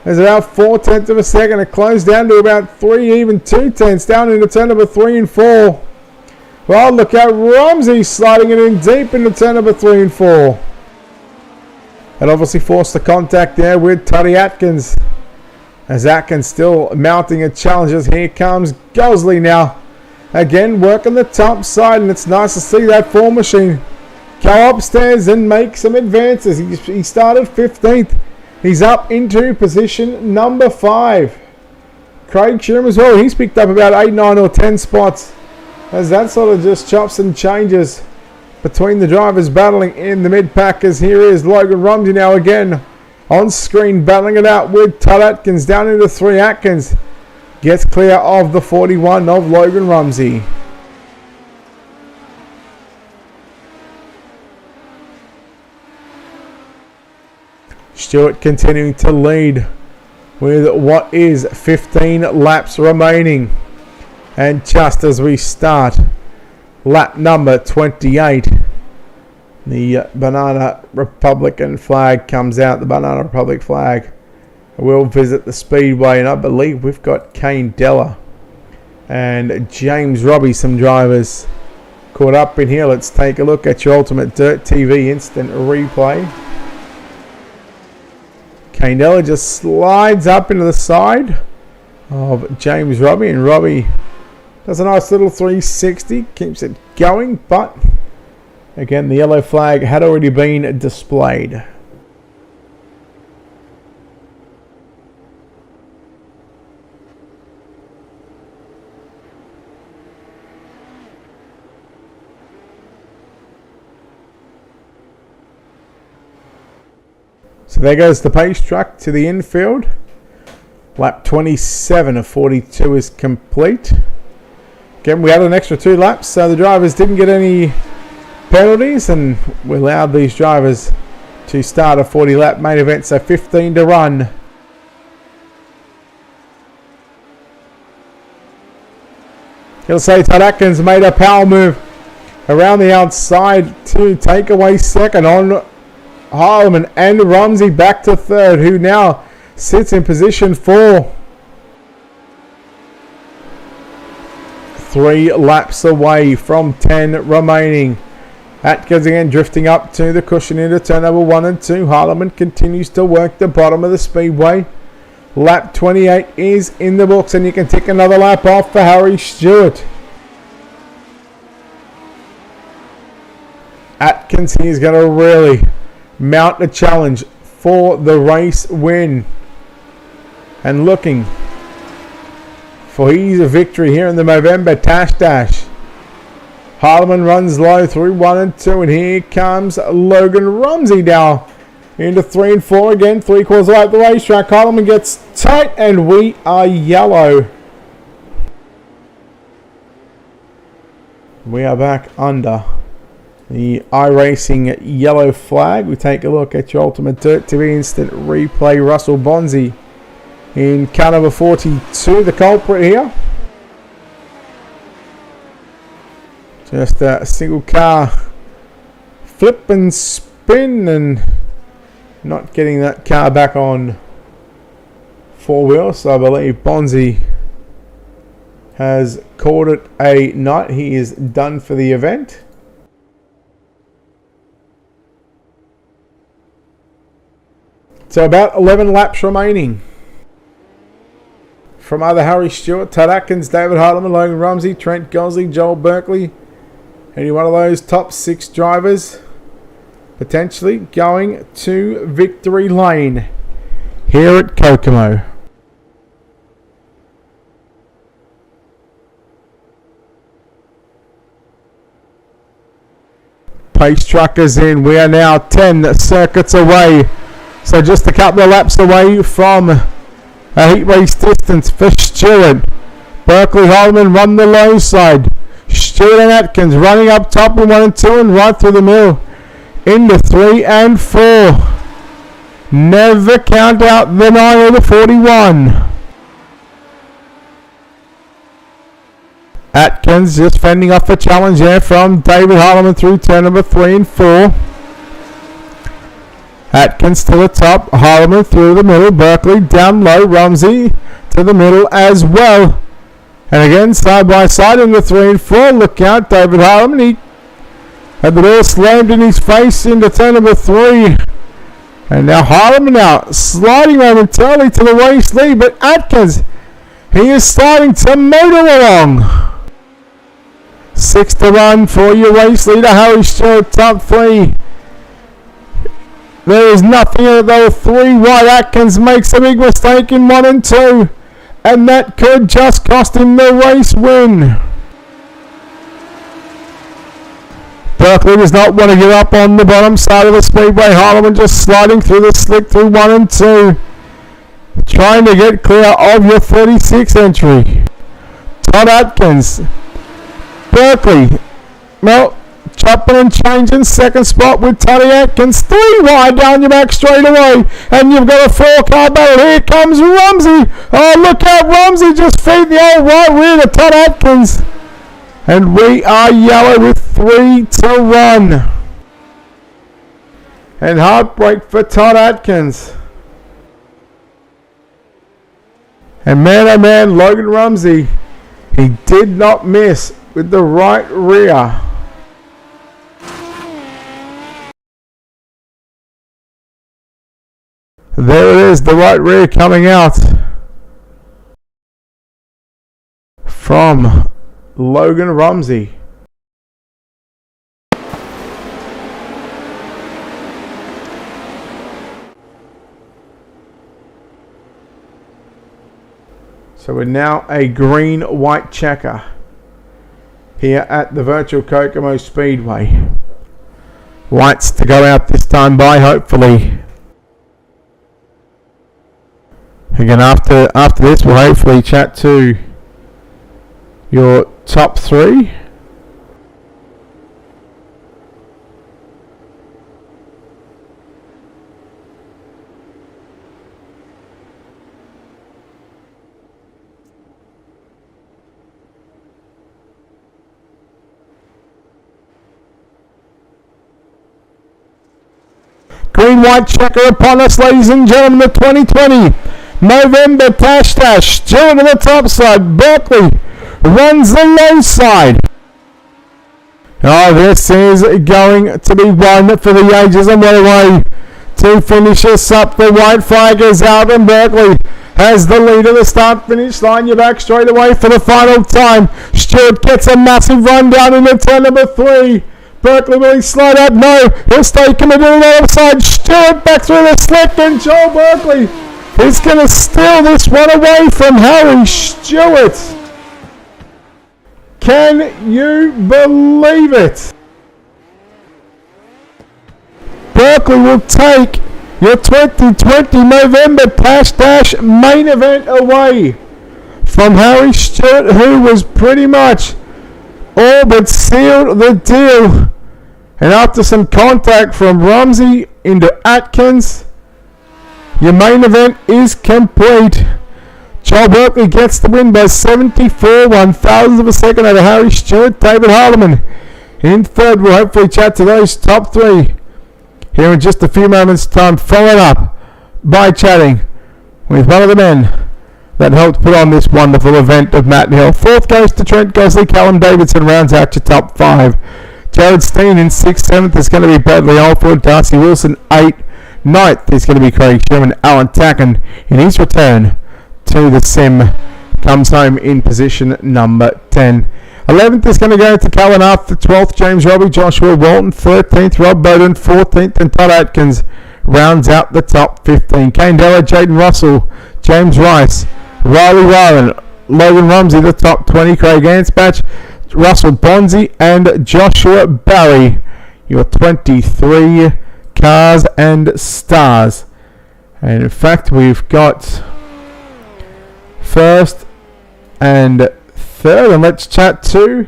There's about 4/10 of a second. It closed down to about 3, even 2/10 down into turn number 3 and 4. Well, look out, Rumsey sliding it in deep into turn number 3 and 4. That obviously forced the contact there with Toddy Atkins. As Atkins still mounting a challenge. As here comes Gosley now. Again, working the top side, and it's nice to see that 4 machine go upstairs and make some advances. He started 15th. He's up into position number 5. Craig Sheeran as well. He's picked up about 8, 9 or 10 spots. As that sort of just chops and changes between the drivers battling in the mid-pack. As here is Logan Rumsey now again on screen battling it out with Todd Atkins down into 3. Atkins gets clear of the 41 of Logan Rumsey. Stewart continuing to lead with what is 15 laps remaining. And just as we start lap number 28, the Banana Republican flag comes out. The Banana Republic flag will visit the speedway, and I believe we've got Kane Della and James Robbie, some drivers caught up in here. Let's take a look at your Ultimate Dirt TV instant replay. Canella just slides up into the side of James Robbie, and Robbie does a nice little 360, keeps it going, but again the yellow flag had already been displayed. So there goes the pace truck to the infield. Lap 27 of 42 is complete. Again, we had an extra 2 laps, so the drivers didn't get any penalties, and we allowed these drivers to start a 40 lap main event, so 15 to run. He'll say Todd Atkins made a power move around the outside to take away second on Harleman, and Rumsey back to third, who now sits in position 4. 3 laps away from 10 remaining. Atkins again drifting up to the cushion into turn number 1 and 2. Harleman continues to work the bottom of the speedway. Lap 28 is in the books, and you can take another lap off for Harry Stewart. Atkins is going to really mount a challenge for the race win, and looking for his victory here in the Movember Tash Dash. Harleman runs low through 1 and 2, and here comes Logan Rumsey now into 3 and 4 again. 3/4 lap the racetrack. Harleman gets tight, and we are yellow. We are back under the iRacing yellow flag. We take a look at your Ultimate Dirt TV instant replay. Russell Bonzi in car number 42, the culprit here. Just a single car flip and spin, and not getting that car back on 4 wheels. So I believe Bonzi has called it a night. He is done for the event. So about 11 laps remaining. From either Harry Stewart, Todd Atkins, David Harleman, Logan Rumsey, Trent Gosley, Joel Berkeley. Any one of those top 6 drivers potentially going to victory lane here at KokoMO. Pace truckers in. We are now 10 circuits away. So just a couple of laps away from a heat race distance for Stewart. Berkeley Harleman run the low side. Stewart and Atkins running up top in 1 and 2, and right through the middle into 3 and 4. Never count out the 9 or the 41. Atkins just fending off a challenge there from David Harleman through turn number 3 and 4. Atkins to the top, Harleman through the middle, Berkeley down low, Rumsey to the middle as well. And again, side by side in the 3 and 4. Look out, David Harleman. He had the door slammed in his face into turn number 3. And now Harleman now sliding momentarily to the race lead, but Atkins, he is starting to motor along. 6 to run for your race leader, Harry Stewart, top 3. There is nothing in it though. 3 wide. Atkins makes a big mistake in 1 and 2. And that could just cost him the race win. Berkeley does not want to give up on the bottom side of the speedway. Harleman just sliding through the slick through 1 and 2. Trying to get clear of your 36 entry. Todd Atkins. Berkeley. Well, chopping and changing, second spot with Toddy Atkins. 3 wide down your back straight away. And you've got a 4-car battle. Here comes Rumsey. Oh, look out, Rumsey just feed the old right rear to Todd Atkins. And we are yellow with 3 to run. And heartbreak for Todd Atkins. And man, oh man, Logan Rumsey, he did not miss with the right rear. There it is, the right rear coming out from Logan Rumsey. So we're now a green-white checker here at the virtual KokoMO Speedway. Lights to go out this time by, hopefully. Again, after this, we'll hopefully chat to your top three. Green-white checker upon us, ladies and gentlemen, the 2020 Movember Tash still to the top side. Berkeley runs the low side. Oh, this is going to be one for the ages, and what a way to finish us up. The white flag is out, and Berkeley has the lead at the start-finish line. You're back straight away for the final time. Stewart gets a massive run down into turn number 3. Berkeley, will he slide up? No, he'll stay committed on the other side. Stewart back through the slick, and Joel Berkeley is going to steal this one away from Harry Stewart. Can you believe it? Berkeley will take your 2020 Movember Tash main event away from Harry Stewart, who was pretty much all but sealed the deal. And after some contact from Rumsey into Atkins, your main event is complete. Joel Berkeley gets the win by 74 1,000ths of a second over Harry Stewart. David Harleman in third. We'll hopefully chat to those top three here in just a few moments' time, followed up by chatting with one of the men that helped put on this wonderful event of Matt Hill. Fourth goes to Trent Gosley. Callum Davidson rounds out your top 5. Jared Steen in 6th. 7th is going to be Bradley Oldfield. Darcy Wilson 8. 9th is going to be Craig Sherman. Alan Tacken in his return to the sim comes home in position number 10. 11th is going to go to Callan Arthur. 12th, James Robbie, Joshua Walton. 13th, Rob Bowden. 14th, and Todd Atkins rounds out the top 15. Kane Della, Jaden Russell, James Rice, Riley Warren, Logan Rumsey, the top 20. Craig Ansbach, Russell Bonzi, and Joshua Barry, your 23 cars and stars. And in fact, we've got first and third, and let's chat to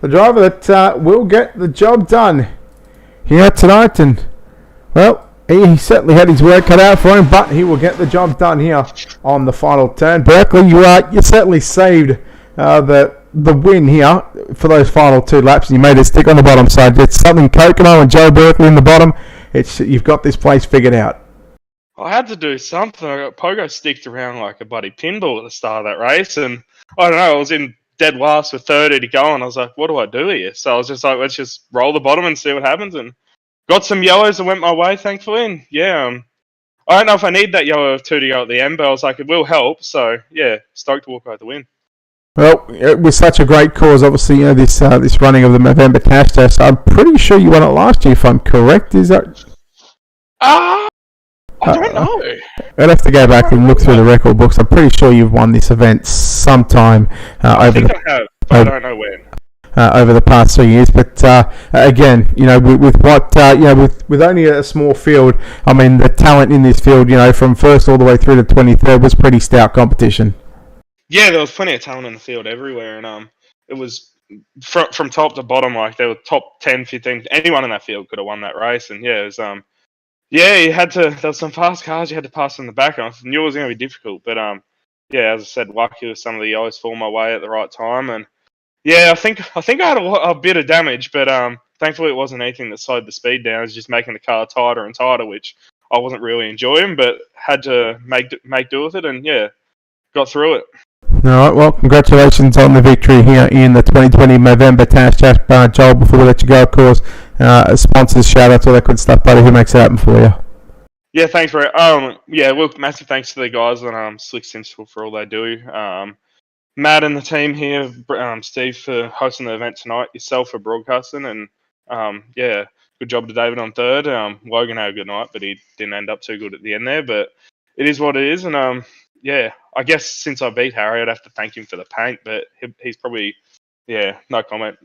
the driver that will get the job done here tonight. And well, he certainly had his work cut out for him, but he will get the job done here on the final turn. Berkeley, you certainly saved the win here for those final 2 laps, and you made it stick on the bottom side. It's something KokoMO and Joe Berkeley in the bottom. You've got this place figured out. I had to do something. I got pogo sticked around like a bloody pinball at the start of that race, and I don't know, I was in dead last with 30 to go, and I was like, what do I do here? So I was just like, let's just roll the bottom and see what happens, and got some yellows that went my way, thankfully, and yeah, I don't know if I need that yellow of 2 to go at the end, but I was like, it will help, so yeah, stoked to walk out the win. Well, it was such a great cause, obviously, this running of the Movember Tash Test. I'm pretty sure you won it last year, if I'm correct. Is that? I don't know. I'd have to go back and look through the record books. I'm pretty sure you've won this event sometime I think I have, but I don't know when. Over the past 3 years, but again, with only a small field, I mean, the talent in this field, from first all the way through to 23rd was pretty stout competition. Yeah, there was plenty of talent in the field everywhere, and it was from top to bottom, like there were top 10, 15, anyone in that field could have won that race, and yeah, it was you had to. There was some fast cars you had to pass in the back. I knew it was going to be difficult, but yeah, as I said, lucky with some of the yellows fall my way at the right time, and yeah, I think I had a bit of damage, but thankfully it wasn't anything that slowed the speed down. It was just making the car tighter and tighter, which I wasn't really enjoying, but had to make do with it, and yeah, got through it. All right, well, congratulations on the victory here in the 2020 Movember Tash. Joel, before we let you go, of course, sponsors, shout-outs, all that good stuff, buddy. Who makes it happen for you? Yeah, thanks for it. Yeah, look, massive thanks to the guys on Slick Simple for all they do. Matt and the team here, Steve for hosting the event tonight, yourself for broadcasting, and yeah, good job to David on third. Logan had a good night, but he didn't end up too good at the end there. But it is what it is, and yeah, I guess since I beat Harry, I'd have to thank him for the paint, but he's probably, yeah, no comment.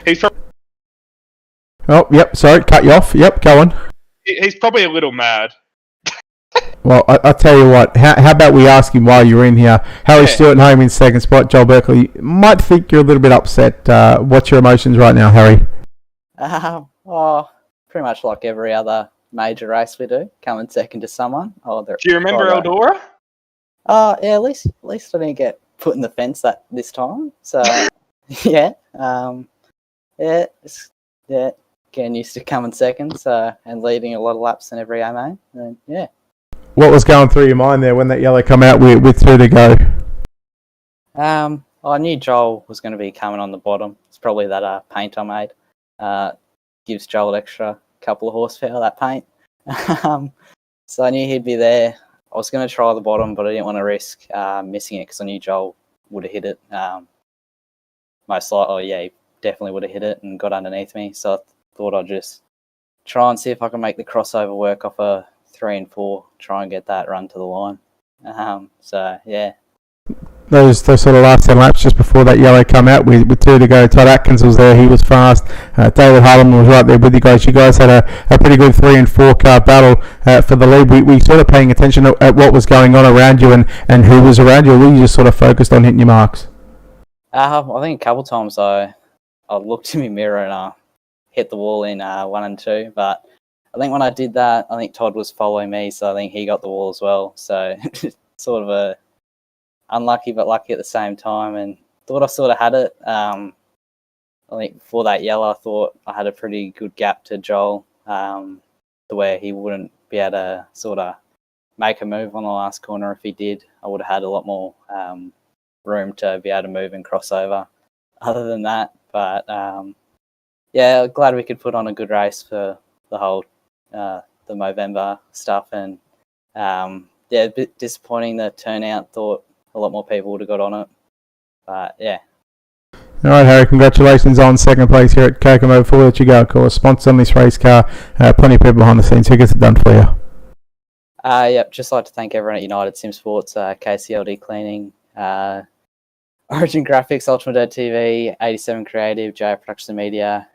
He's probably, Oh, yep. Sorry, cut you off. Yep, go on. he's probably a little mad. Well, I'll tell you what. How about we ask him while you're in here? Harry Stewart home in second spot. Joel Berkeley might think you're a little bit upset. What's your emotions right now, Harry? Oh, pretty much like every other major race we do, coming second to someone. Do you remember Eldora? Yeah. At least I didn't get put in the fence this time. So yeah, yeah, getting used to coming second. So and leading a lot of laps in every AMA. And yeah. What was going through your mind there when that yellow come out with 2 to go? I knew Joel was going to be coming on the bottom. It's probably that paint I made. Gives Joel an extra couple of horsepower, that paint. So I knew he'd be there. I was going to try the bottom, but I didn't want to risk missing it because I knew Joel would have hit it. Most likely, yeah, he definitely would have hit it and got underneath me. So I thought I'd just try and see if I can make the crossover work off a 3 and 4, try and get that run to the line. So yeah. Those sort of last 10 laps just before that yellow come out with 2 to go. Todd Atkins was there, he was fast. David Harleman was right there with you guys. You guys had a pretty good 3 and 4 car battle for the lead. We sort of paying attention at what was going on around you and who was around you, or were you just sort of focused on hitting your marks? I think a couple of times I looked in my mirror and hit the wall in 1 and 2, but I think when I did that, I think Todd was following me, so I think he got the wall as well. So sort of a unlucky but lucky at the same time, and thought I sort of had it. I think for that yellow, I thought I had a pretty good gap to Joel, to where he wouldn't be able to sort of make a move on the last corner. If he did, I would have had a lot more room to be able to move and cross over. Other than that, but yeah, glad we could put on a good race for the whole the Movember stuff, and yeah, a bit disappointing the turnout. Thought a lot more people would have got on it, but yeah. All right, Harry, congratulations on second place here at KokoMO. Before we let you go, of course, sponsors on this race car, plenty of people behind the scenes. Who gets it done for you? Yep, just like to thank everyone at United Sim Sports, KCLD Cleaning, Origin Graphics, Ultimate TV, 87 Creative, JR Production Media,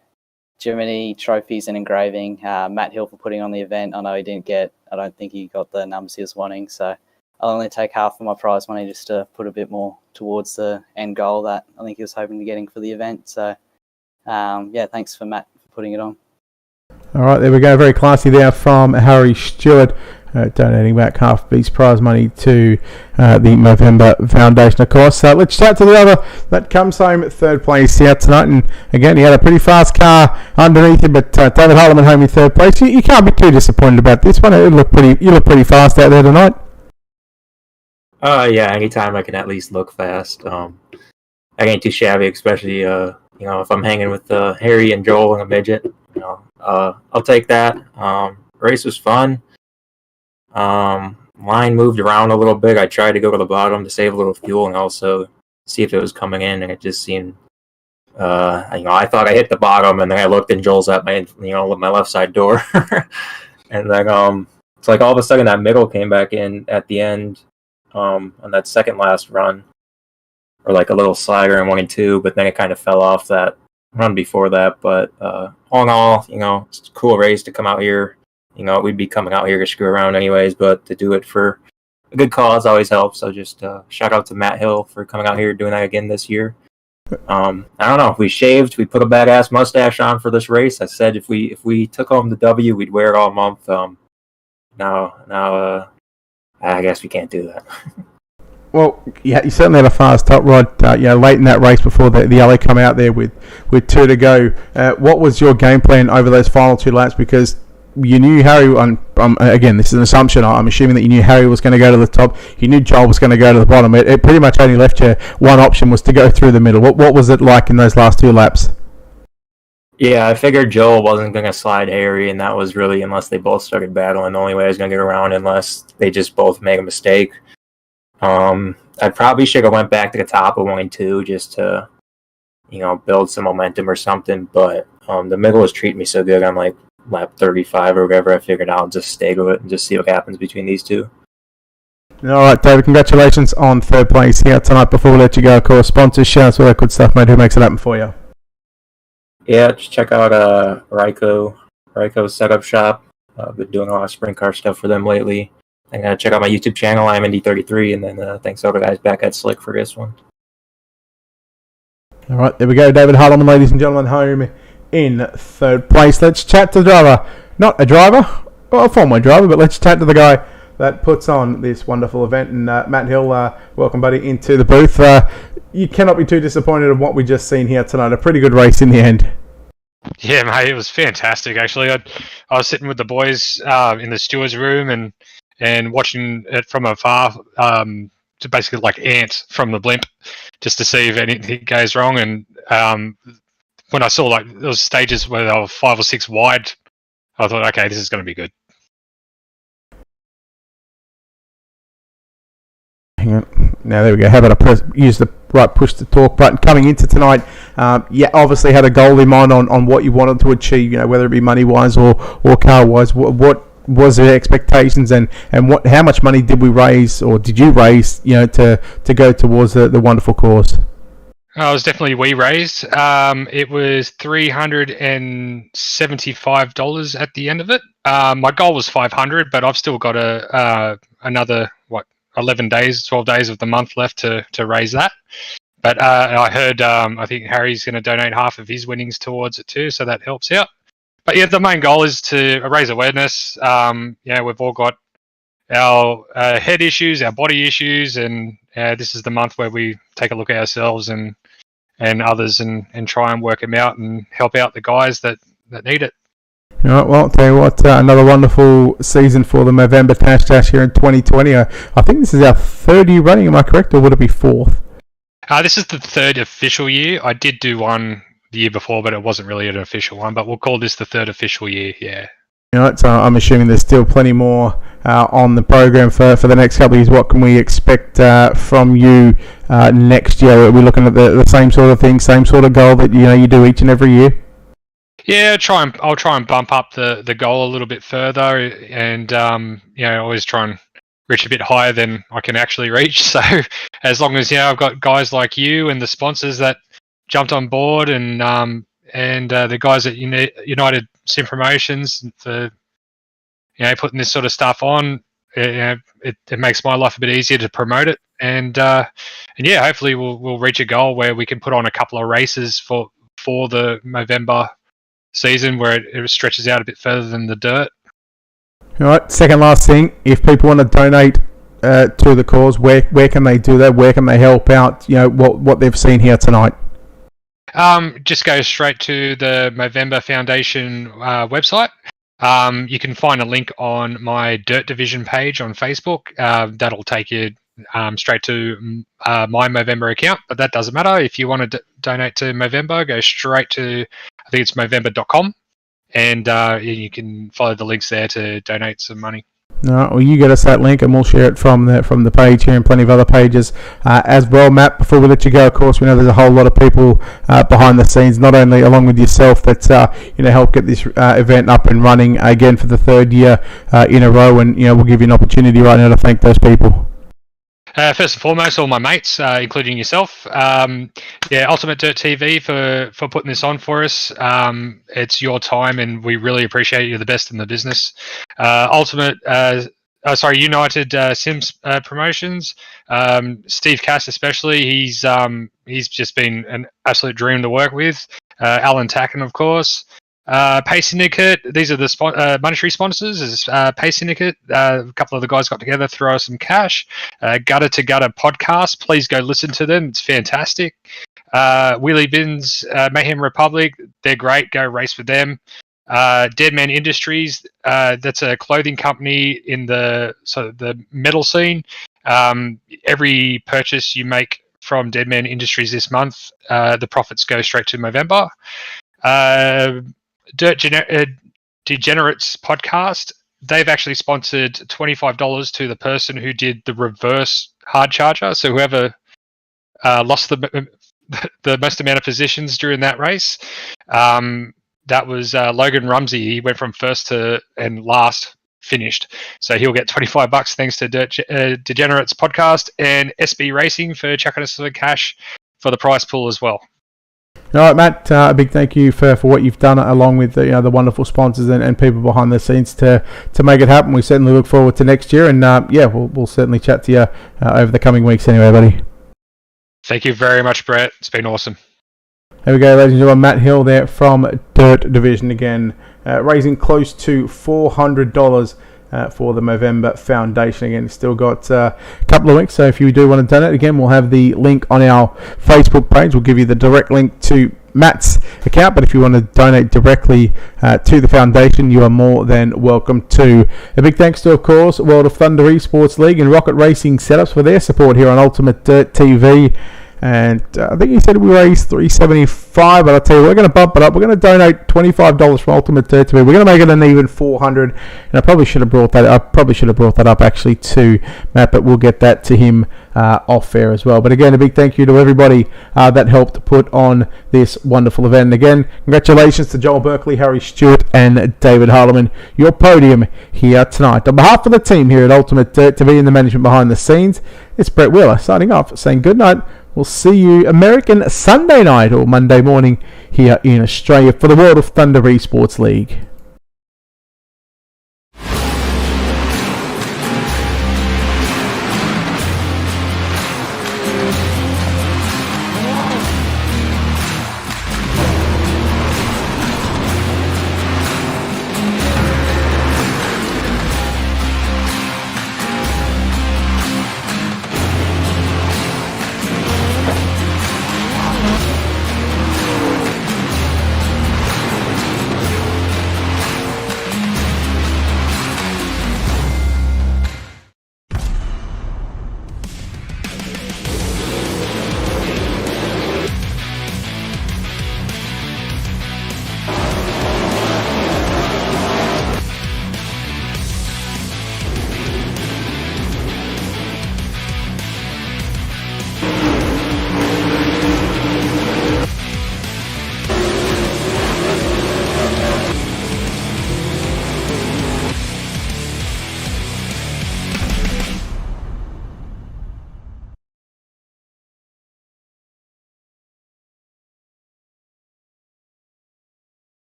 Germany Trophies and Engraving, Matt Hill for putting on the event. I know I don't think he got the numbers he was wanting, so I'll only take half of my prize money just to put a bit more towards the end goal that I think he was hoping to getting for the event. So, yeah, thanks for Matt for putting it on. All right, there we go. Very classy there from Harry Stewart, donating back half of his prize money to the Movember Foundation, of course. Let's chat to the other that comes home at third place here tonight. And again, he had a pretty fast car underneath him, but David Harleman home in third place. You can't be too disappointed about this one. You look pretty fast out there tonight. Yeah, anytime I can at least look fast. I ain't too shabby, especially, if I'm hanging with Harry and Joel and a midget, I'll take that. Race was fun. Line moved around a little bit. I tried to go to the bottom to save a little fuel and also see if it was coming in, and it just seemed, I thought I hit the bottom, and then I looked and Joel's at my, with my left side door. And then, it's like all of a sudden that middle came back in at the end. On that second last run, or like a little slider in 1 and 2, but then it kind of fell off that run before that. But all in all, it's a cool race to come out here. We'd be coming out here to screw around anyways, but to do it for a good cause always helps. So just shout out to Matt Hill for coming out here doing that again this year. I don't know, if we shaved, we put a badass mustache on for this race. I said if we took home the W, we'd wear it all month. Now I guess we can't do that. Well, yeah, you certainly had a fast top rod. Late in that race before the yellow come out there with 2 to go. What was your game plan over those final 2 laps? Because you knew Harry. Again, this is an assumption. I'm assuming that you knew Harry was going to go to the top. You knew Joel was going to go to the bottom. It pretty much only left you one option, was to go through the middle. What was it like in those last 2 laps? Yeah, I figured Joel wasn't going to slide Harry, and that was really, unless they both started battling, the only way I was going to get around, unless they just both make a mistake. I probably should have went back to the top of 1-2 just to, build some momentum or something, but the middle was treating me so good on like lap 35 or whatever, I figured I'll just stay to it and just see what happens between these two. All right, David, congratulations on third place here tonight. Before we let you go, of course, sponsors, shouts, all that good stuff, mate. Who makes it happen for you? Yeah, just check out Ryko Setup Shop. I've been doing a lot of sprint car stuff for them lately. And check out my YouTube channel, I'm Indy33, and then thanks to all the guys back at Slick for this one. All right, there we go. David Harlan, ladies and gentlemen, home in third place. Let's chat to the driver. Not a driver, well, a former driver, but let's chat to the guy that puts on this wonderful event. And Matt Hill, welcome, buddy, into the booth. You cannot be too disappointed in what we just seen here tonight. A pretty good race in the end. Yeah, mate, it was fantastic, actually. I was sitting with the boys in the steward's room and watching it from afar, to basically like ant from the blimp, just to see if anything goes wrong. And when I saw like those stages where they were 5 or 6 wide, I thought, okay, this is going to be good. Hang on. Now, there we go. How about I use the right push to talk button coming into tonight? Obviously had a goal in mind on what you wanted to achieve, whether it be money-wise or car-wise. What was the expectations and how much money did we raise or did you raise, to go towards the wonderful cause? It was definitely we raised. It was $375 at the end of it. My goal was 500, but I've still got another 11 days, 12 days of the month left to raise that. But I heard I think Harry's going to donate half of his winnings towards it too, so that helps out. But yeah, the main goal is to raise awareness. We've all got our head issues, our body issues, and this is the month where we take a look at ourselves and others and try and work them out and help out the guys that need it. All right, well, I'll tell you what, another wonderful season for the Movember Tash here in 2020. I think this is our third year running, am I correct, or would it be fourth? This is the third official year. I did do one the year before, but it wasn't really an official one, but we'll call this the third official year, yeah. All right, so I'm assuming there's still plenty more on the program for the next couple of years. What can we expect from you next year? Are we looking at the same sort of thing, same sort of goal that you do each and every year? Yeah, I'll try and bump up the goal a little bit further, and always try and reach a bit higher than I can actually reach. So as long as I've got guys like you and the sponsors that jumped on board, and the guys at United Sim Promotions for putting this sort of stuff on, it makes my life a bit easier to promote it, and hopefully we'll reach a goal where we can put on a couple of races for the Movember season where it stretches out a bit further than the dirt. All right, second last thing, if people want to donate to the cause, where can they do that? Where can they help out what they've seen here tonight? Just go straight to the Movember Foundation website. You can find a link on my Dirt Division page on Facebook. That'll take you straight to my Movember account, but that doesn't matter. If you want to donate to Movember, go straight to, I think it's Movember.com, and you can follow the links there to donate some money. All right, well, you get us that link and we'll share it from the page here and plenty of other pages as well. Matt, before we let you go, of course, we know there's a whole lot of people behind the scenes, not only along with yourself, that help get this event up and running again for the third year in a row, and we'll give you an opportunity right now to thank those people. First and foremost, all my mates, including yourself. Ultimate Dirt TV for putting this on for us. It's your time, and we really appreciate it. You're the best in the business. United Sims Promotions. Steve Cass, especially, he's just been an absolute dream to work with. Alan Tacken, of course. Pay Syndicate, these are the monetary sponsors. Is Pay Syndicate. A couple of the guys got together, throw us some cash. Gutter to Gutter podcast, please go listen to them. It's fantastic. Wheelie Bins, Mayhem Republic, they're great. Go race with them. Deadman Industries, that's a clothing company in the metal scene. Every purchase you make from Deadman Industries this month, the profits go straight to Movember. Degenerates podcast. They've actually sponsored $25 to the person who did the reverse hard charger. So whoever lost the most amount of positions during that race, that was Logan Rumsey. He went from first to and last finished. So he'll get $25 thanks to Degenerates podcast and SB Racing for chucking us some cash for the prize pool as well. All right, Matt, a big thank you for what you've done, along with the wonderful sponsors and people behind the scenes to make it happen. We certainly look forward to next year, and we'll certainly chat to you over the coming weeks anyway, buddy. Thank you very much, Brett. It's been awesome. There we go, ladies and gentlemen. Matt Hill there from Dirt Division again, raising close to $400 for the Movember Foundation. Again, still got a couple of weeks, so if you do want to donate, again, we'll have the link on our Facebook page. We'll give you the direct link to Matt's account, but if you want to donate directly to the foundation, you are more than welcome to. A big thanks to, of course, World of Thunder Esports League and Rocket Racing Setups for their support here on Ultimate Dirt TV. And I think he said we raised $375, but I'll tell you, we're going to bump it up. We're going to donate $25 from Ultimate Dirt TV. We're going to make it an even $400. And I probably should have brought that up actually to Matt, but we'll get that to him off air as well. But again, a big thank you to everybody that helped put on this wonderful event. And again, congratulations to Joel Berkeley, Harry Stewart, and David Harleman, your podium here tonight. On behalf of the team here at Ultimate Dirt TV and the management behind the scenes, it's Brett Wheeler signing off, saying good night. We'll see you American Sunday night or Monday morning here in Australia for the World of Thunder Esports League.